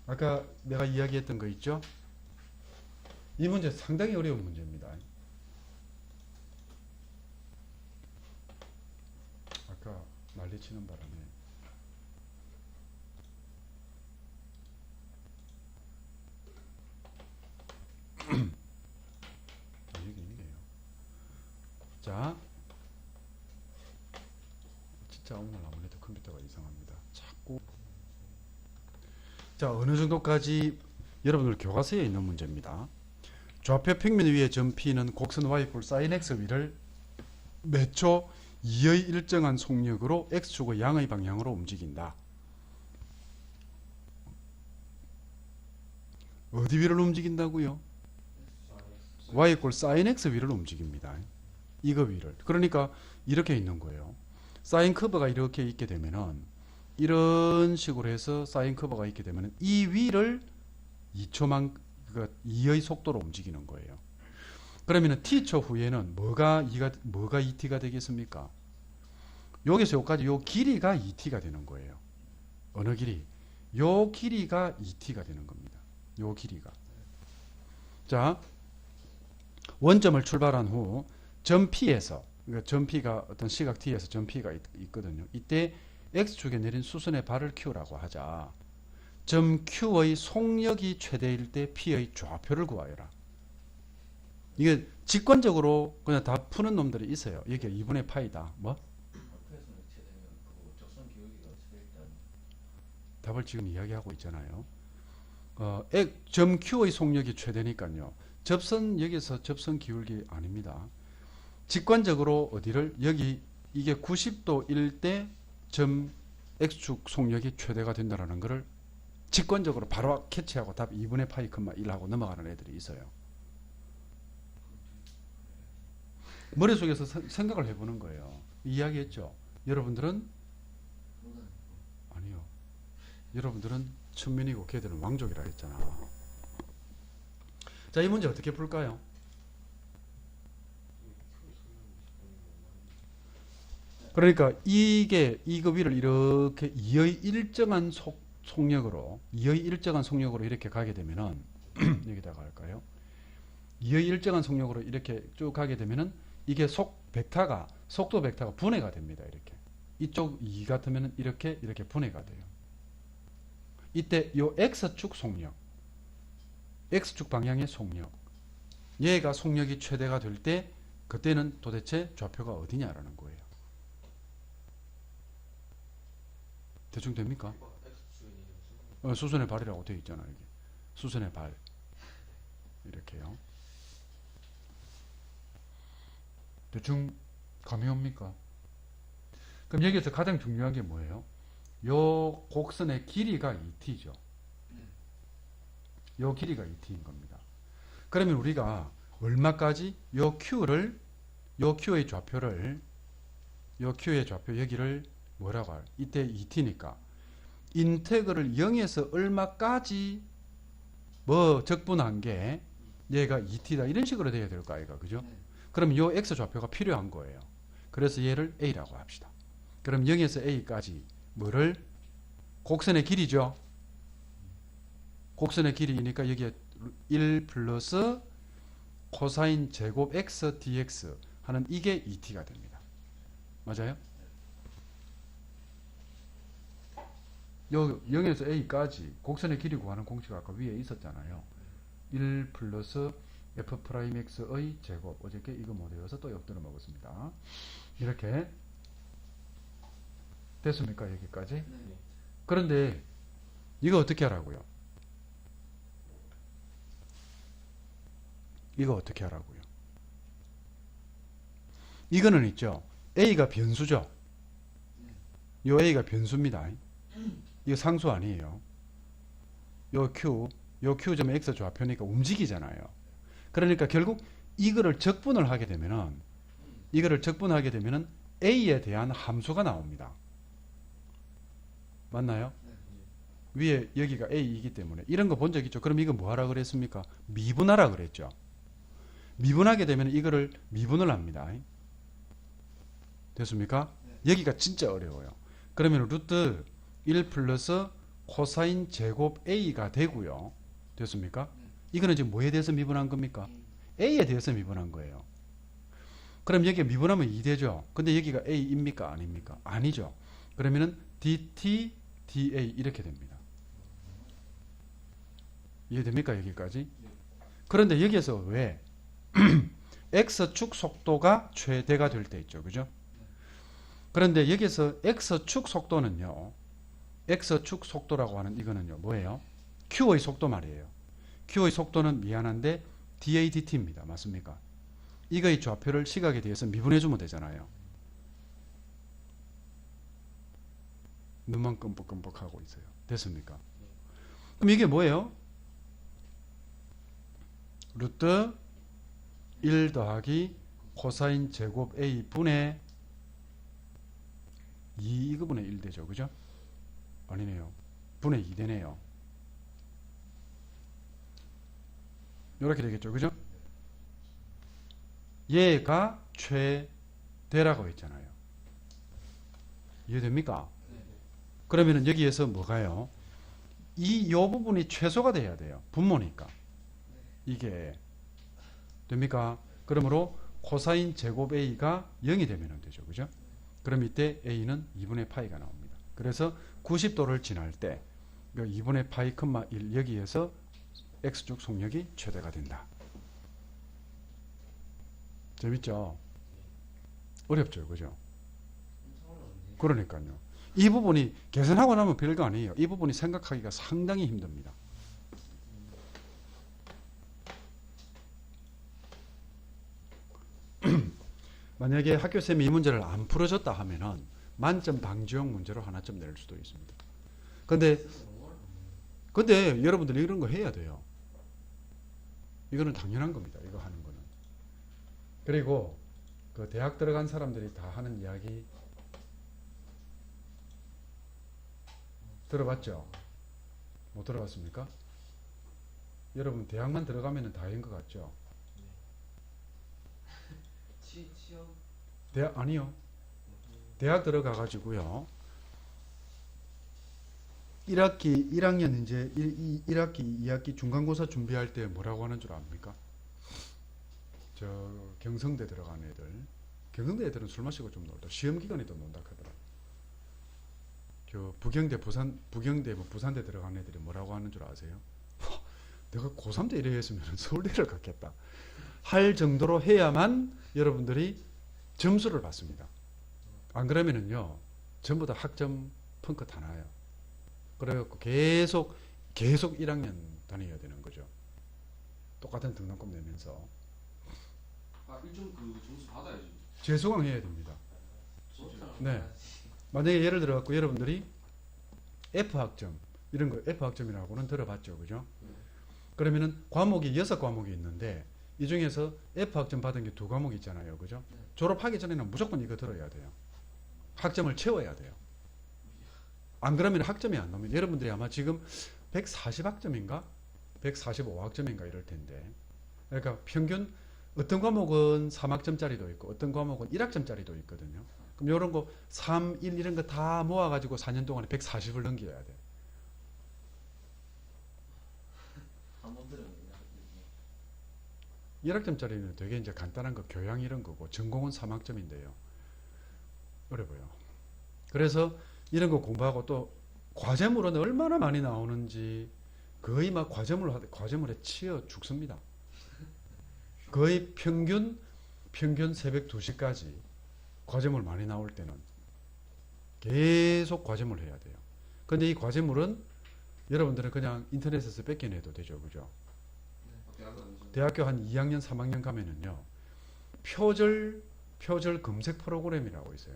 아까 내가 이야기했던 거 있죠? 이 문제 상당히 어려운 문제입니다. 아까 난리치는 바람에 여기 있네요. 자, 진짜 오늘 아무래도 컴퓨터가 이상합니다. 자꾸 자, 어느 정도까지 여러분들 교과서에 있는 문제입니다. 좌표 평면 위의 점 P는 곡선 y sin x 위를 몇 초 2의 일정한 속력으로 x축의 양의 방향으로 움직인다. 어디 위를 움직인다고요? y 이꼴 sin x 위를 움직입니다. 이거 위를. 그러니까 이렇게 있는 거예요. 사인 커브가 이렇게 있게 되면은 이런 식으로 해서 사인 커브가 있게 되면은 이 위를 2초만 그 2의 속도로 움직이는 거예요. 그러면은 t초 후에는 뭐가 2t가 되겠습니까? 여기서 여기까지 요 길이가 2t가 되는 거예요. 어느 길이? 요 길이가 2t가 되는 겁니다. 요 길이가. 자, 원점을 출발한 후 점 P에서, 그러니까 점 P가 어떤 시각 T에서 점 P가 있거든요. 이때 X축에 내린 수선의 발을 Q라고 하자. 점 Q의 속력이 최대일 때 P의 좌표를 구하여라. 이게 직관적으로 그냥 다 푸는 놈들이 있어요. 여기가 2분의 파이다. 뭐? 답을 지금 이야기하고 있잖아요. 점 Q의 속력이 최대니까요. 접선 여기서 접선 기울기 아닙니다. 직관적으로 어디를 여기 이게 90도일 때 점 X축 속력이 최대가 된다는 것을 직관적으로 바로 캐치하고 답 2분의 파이 컴마 1하고 넘어가는 애들이 있어요. 머릿속에서 생각을 해보는 거예요. 이야기했죠. 여러분들은 아니요. 여러분들은 천민이고 걔들은 왕족이라 했잖아. 자, 이 문제 어떻게 풀까요? 그러니까 이거 위를 이렇게 2의 일정한 속력으로 이렇게 가게 되면은 여기다가 할까요? 2의 일정한 속력으로 이렇게 쭉 가게 되면은 이게 속도 벡터가 분해가 됩니다. 이렇게 이쪽 2 같으면은 이렇게 분해가 돼요. 이때 요 x축 속력, x축 방향의 속력, 얘가 속력이 최대가 될 때 그때는 도대체 좌표가 어디냐라는 거예요. 대충 됩니까? 수선의 발이라고 되어 있잖아요. 여기. 수선의 발. 이렇게요. 대충 감이 옵니까? 그럼 여기서 가장 중요한 게 뭐예요? 요 곡선의 길이가 2t죠. 요 길이가 2t인 겁니다. 그러면 우리가 얼마까지 요 Q의 좌표를 여기를 뭐라고 할까요? 이때 2t니까 인테그를 0에서 얼마까지 뭐 적분한 게 얘가 2t다 이런 식으로 돼야 될 거 아이가 그죠? 그럼 요 x 좌표가 필요한 거예요. 그래서 얘를 a라고 합시다. 그럼 0에서 a까지 뭐를 곡선의 길이죠. 곡선의 길이니까 여기에 1 플러스 코사인 제곱 x dx 하는 이게 2t가 됩니다. 맞아요? 요 0에서 a까지 곡선의 길이 구하는 공식이 아까 위에 있었잖아요. 1 플러스 f'x의 제곱. 어저께 이거 못 외워서 또 엿들어 먹었습니다. 이렇게 됐습니까? 여기까지? 네. 그런데 이거 어떻게 하라고요? 이거 어떻게 하라고요? 이거는 있죠. a가 변수죠. 요 a가 변수입니다. 이거 상수 아니에요. 요 Q점 X 좌표니까 움직이잖아요. 그러니까 결국 이거를 적분을 하게 되면은 A에 대한 함수가 나옵니다. 맞나요? 위에 여기가 A이기 때문에 이런 거 본 적 있죠. 그럼 이거 뭐 하라 그랬습니까? 미분하라 그랬죠. 미분하게 되면 이거를 미분을 합니다. 됐습니까? 여기가 진짜 어려워요. 그러면 루트 1 플러스 코사인 제곱 A가 되고요. 됐습니까? 이거는 지금 뭐에 대해서 미분한 겁니까? A에 대해서 미분한 거예요. 그럼 여기가 미분하면 2 되죠. 근데 여기가 A입니까? 아닙니까? 아니죠. 그러면은 dt, dA 이렇게 됩니다. 이해됩니까? 여기까지? 그런데 여기에서 왜 X축 속도가 최대가 될 때 있죠. 그죠? 그런데 여기서 X축 속도는요. X축 속도라고 하는 이거는요. 뭐예요? Q의 속도 말이에요. Q의 속도는 미안한데 dA dt입니다. 맞습니까? 이거의 좌표를 시각에 대해서 미분해주면 되잖아요. 눈만 끔뻑끔뻑하고 있어요. 됐습니까? 그럼 이게 뭐예요? 루트 1 더하기 코사인 제곱 A 분의 2 이거 분의 1 되죠. 그죠? 아니네요. 분의 2 되네요. 이렇게 되겠죠. 그죠? 얘가 최대라고 했잖아요. 이해됩니까? 그러면은 여기에서 뭐가요? 요 부분이 최소가 돼야 돼요. 분모니까. 이게 됩니까? 그러므로 코사인 제곱 A가 0이 되면 되죠. 그죠? 그럼 이때 A는 2분의 파이가 나옵니다. 그래서 90도를 지날 때 2분의 파이, 1 여기에서 X축 속력이 최대가 된다. 재밌죠? 어렵죠? 그죠? 그러니까요. 이 부분이 계산하고 나면 별거 아니에요. 이 부분이 생각하기가 상당히 힘듭니다. 만약에 학교쌤이 이 문제를 안 풀어줬다 하면은 만점 방지용 문제로 하나쯤 낼 수도 있습니다. 근데 여러분들이 이런 거 해야 돼요. 이거는 당연한 겁니다. 이거 하는 거는. 그리고 그 대학 들어간 사람들이 다 하는 이야기 들어봤죠? 못 들어봤습니까? 여러분 대학만 들어가면 다 한 것 같죠? 취업 대학 아니요. 대학 들어가 가지고요. 1학기 1학년 이제 1학기 2학기 중간고사 준비할 때 뭐라고 하는 줄 압니까? 저 경성대 들어간 애들. 경성대 애들은 술 마시고 좀 놀다. 시험 기간에도 논다 하더라. 저 부경대 뭐 부산대 들어간 애들이 뭐라고 하는 줄 아세요? 내가 고3 때 이래 했으면 서울대를 갔겠다. 할 정도로 해야만 여러분들이 점수를 받습니다. 안 그러면은요, 전부 다 학점 펑크 다 나요. 그래갖고 계속 1학년 다녀야 되는 거죠. 똑같은 등록금 내면서. 일종 그 점수 받아야지. 재수강 해야 됩니다. 네. 만약에 예를 들어 갖고 여러분들이 F학점, 이런 거 F학점이라고는 들어봤죠. 그죠? 그러면은 과목이 6과목이 있는데 이 중에서 F학점 받은 게 2과목 있잖아요. 그죠? 졸업하기 전에는 무조건 이거 들어야 돼요. 학점을 채워야 돼요. 안 그러면 학점이 안 나옵니다. 여러분들이 아마 지금 140학점인가? 145학점인가 이럴 텐데. 그러니까 평균 어떤 과목은 3학점짜리도 있고 어떤 과목은 1학점짜리도 있거든요. 그럼 이런 거 3, 1 이런 거 다 모아가지고 4년 동안에 140을 넘겨야 돼. 한번 들으면 1학점짜리는 되게 이제 간단한 거 교양 이런 거고 전공은 3학점인데요. 어려워요. 그래서 이런 거 공부하고 또 과제물은 얼마나 많이 나오는지 거의 막 과제물에 치여 죽습니다. 거의 평균 새벽 2시까지 과제물 많이 나올 때는 계속 과제물 해야 돼요. 근데 이 과제물은 여러분들은 그냥 인터넷에서 뺏겨내도 되죠. 그죠? 대학교 한 2학년, 3학년 가면은요, 표절 검색 프로그램이라고 있어요.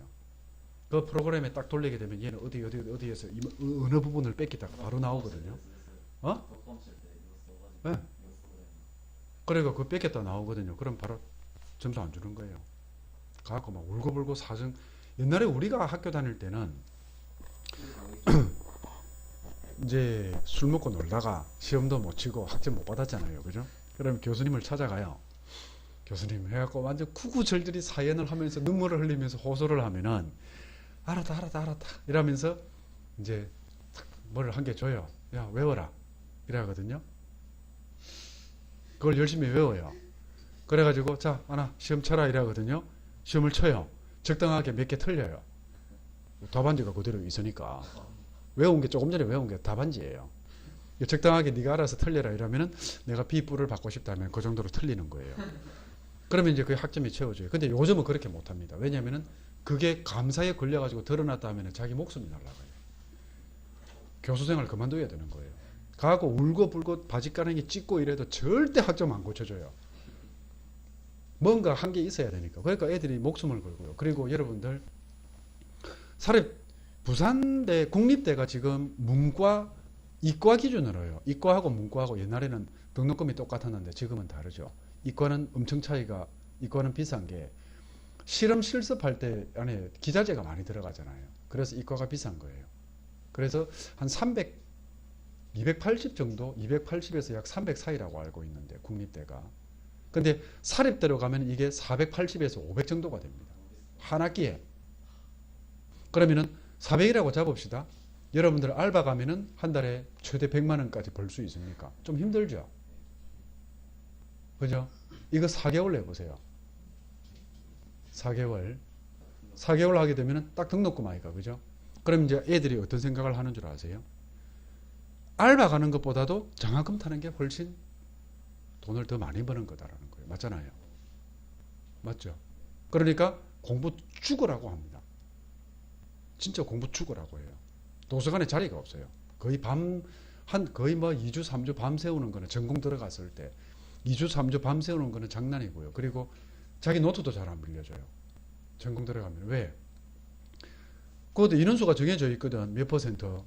그 프로그램에 딱 돌리게 되면 얘는 어디에서 어느 부분을 뺏기다가 바로 나오거든요. 네. 그래가 그거 뺏겼다 나오거든요. 그럼 바로 점수 안 주는 거예요. 가갖고 막 울고불고 사정. 옛날에 우리가 학교 다닐 때는 이제 술 먹고 놀다가 시험도 못 치고 학점 못 받았잖아요. 그죠? 그럼 교수님을 찾아가요. 교수님 해갖고 완전 구구절절히 사연을 하면서 눈물을 흘리면서 호소를 하면은 알았다 이러면서 이제 뭐를 한 개 줘요. 야 외워라 이러거든요. 그걸 열심히 외워요. 그래가지고 자 하나 시험 쳐라 이러거든요. 시험을 쳐요. 적당하게 몇 개 틀려요. 답안지가 그대로 있으니까 외운 게 조금 전에 외운 게 답안지예요. 적당하게 네가 알아서 틀려라 이러면은 내가 B뿔을 받고 싶다면 그 정도로 틀리는 거예요. 그러면 이제 그 학점이 채워져요. 근데 요즘은 그렇게 못합니다. 왜냐면은 그게 감사에 걸려가지고 드러났다 하면은 자기 목숨이 날아가요. 교수생활 그만둬야 되는 거예요. 가고 울고불고 바짓가랑이 찢고 이래도 절대 학점 안 고쳐줘요. 뭔가 한 게 있어야 되니까. 그러니까 애들이 목숨을 걸고요. 그리고 여러분들 부산대 국립대가 지금 문과 이과 기준으로요. 이과하고 문과하고 옛날에는 등록금이 똑같았는데 지금은 다르죠. 이과는 엄청 차이가, 이과는 비싼 게 실험 실습할 때 안에 기자재가 많이 들어가잖아요. 그래서 이과가 비싼 거예요. 그래서 한 300, 280 정도, 280에서 약 300 사이라고 알고 있는데 국립대가. 근데 사립대로 가면 이게 480에서 500 정도가 됩니다. 한 학기에. 그러면은 400이라고 잡읍시다. 여러분들 알바 가면은 한 달에 최대 100만 원까지 벌 수 있습니까? 좀 힘들죠? 그죠? 이거 4개월 내보세요. 4개월. 4개월 하게 되면은 딱 등록금 아이가, 그죠? 그럼 이제 애들이 어떤 생각을 하는 줄 아세요? 알바 가는 것보다도 장학금 타는 게 훨씬 돈을 더 많이 버는 거다라는 거예요. 맞잖아요. 맞죠? 그러니까 공부 죽으라고 합니다. 진짜 공부 죽으라고 해요. 도서관에 자리가 없어요. 거의 거의 뭐 2주, 3주 밤 새우는 거는 전공 들어갔을 때 2주, 3주 밤 새우는 거는 장난이고요. 그리고 자기 노트도 잘 안 빌려줘요. 전공 들어가면. 왜? 그것도 인원수가 정해져 있거든. 몇 %.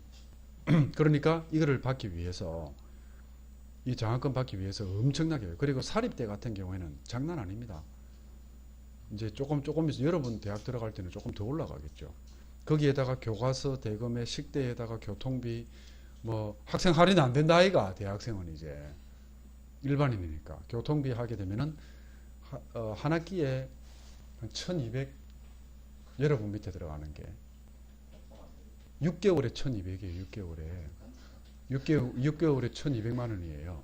그러니까 이거를 받기 위해서, 이 장학금 받기 위해서 엄청나게 해요. 그리고 사립대 같은 경우에는 장난 아닙니다. 이제 조금 있어 여러분 대학 들어갈 때는 조금 더 올라가겠죠. 거기에다가 교과서 대금에 식대에다가 교통비, 뭐 학생 할인 안 된다 아이가. 대학생은 이제 일반인이니까 교통비 하게 되면은 한 학기에 한 1200, 여러분 밑에 들어가는 게 6개월에 1200이에요. 6개월에 1200만 원이에요.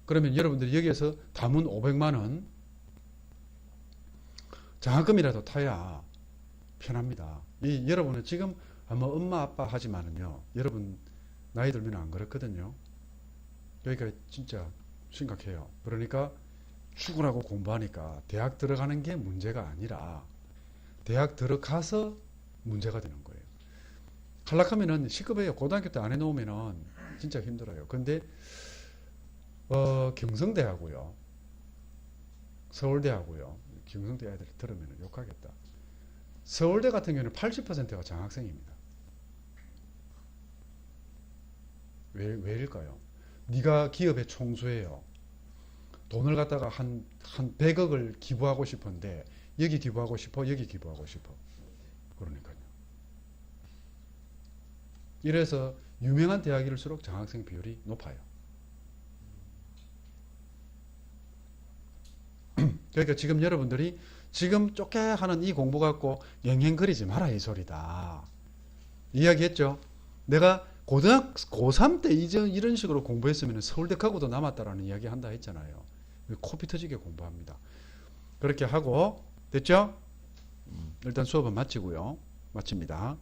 그러면 여러분들이 여기에서 담은 500만 원 장학금이라도 타야 편합니다. 여러분은 지금 아마 엄마 아빠 하지만은요, 여러분 나이 들면 안 그렇거든요. 그러니까 진짜 심각해요. 그러니까 죽으라고 공부하니까 대학 들어가는 게 문제가 아니라 대학 들어가서 문제가 되는 거예요. 탈락하면은 시급해요. 고등학교 때 안 해놓으면은 진짜 힘들어요. 근데 경성대하고요, 서울대하고요, 경성대 애들이 들으면 욕하겠다. 서울대 같은 경우는 80%가 장학생입니다. 왜일까요? 네가 기업의 총수예요. 돈을 갖다가 한 100억을 기부하고 싶은데 여기 기부하고 싶어, 여기 기부하고 싶어. 그러니까요. 이래서 유명한 대학일수록 장학생 비율이 높아요. 그러니까 지금 여러분들이 지금 쫓게 하는 이 공부 갖고 앵앵거리지 마라 이 소리다. 이야기했죠. 내가 고3 때 이런 식으로 공부했으면 서울대 가고도 남았다라는 이야기 한다 했잖아요. 코피 터지게 공부합니다. 그렇게 하고 됐죠? 일단 수업은 마치고요. 마칩니다.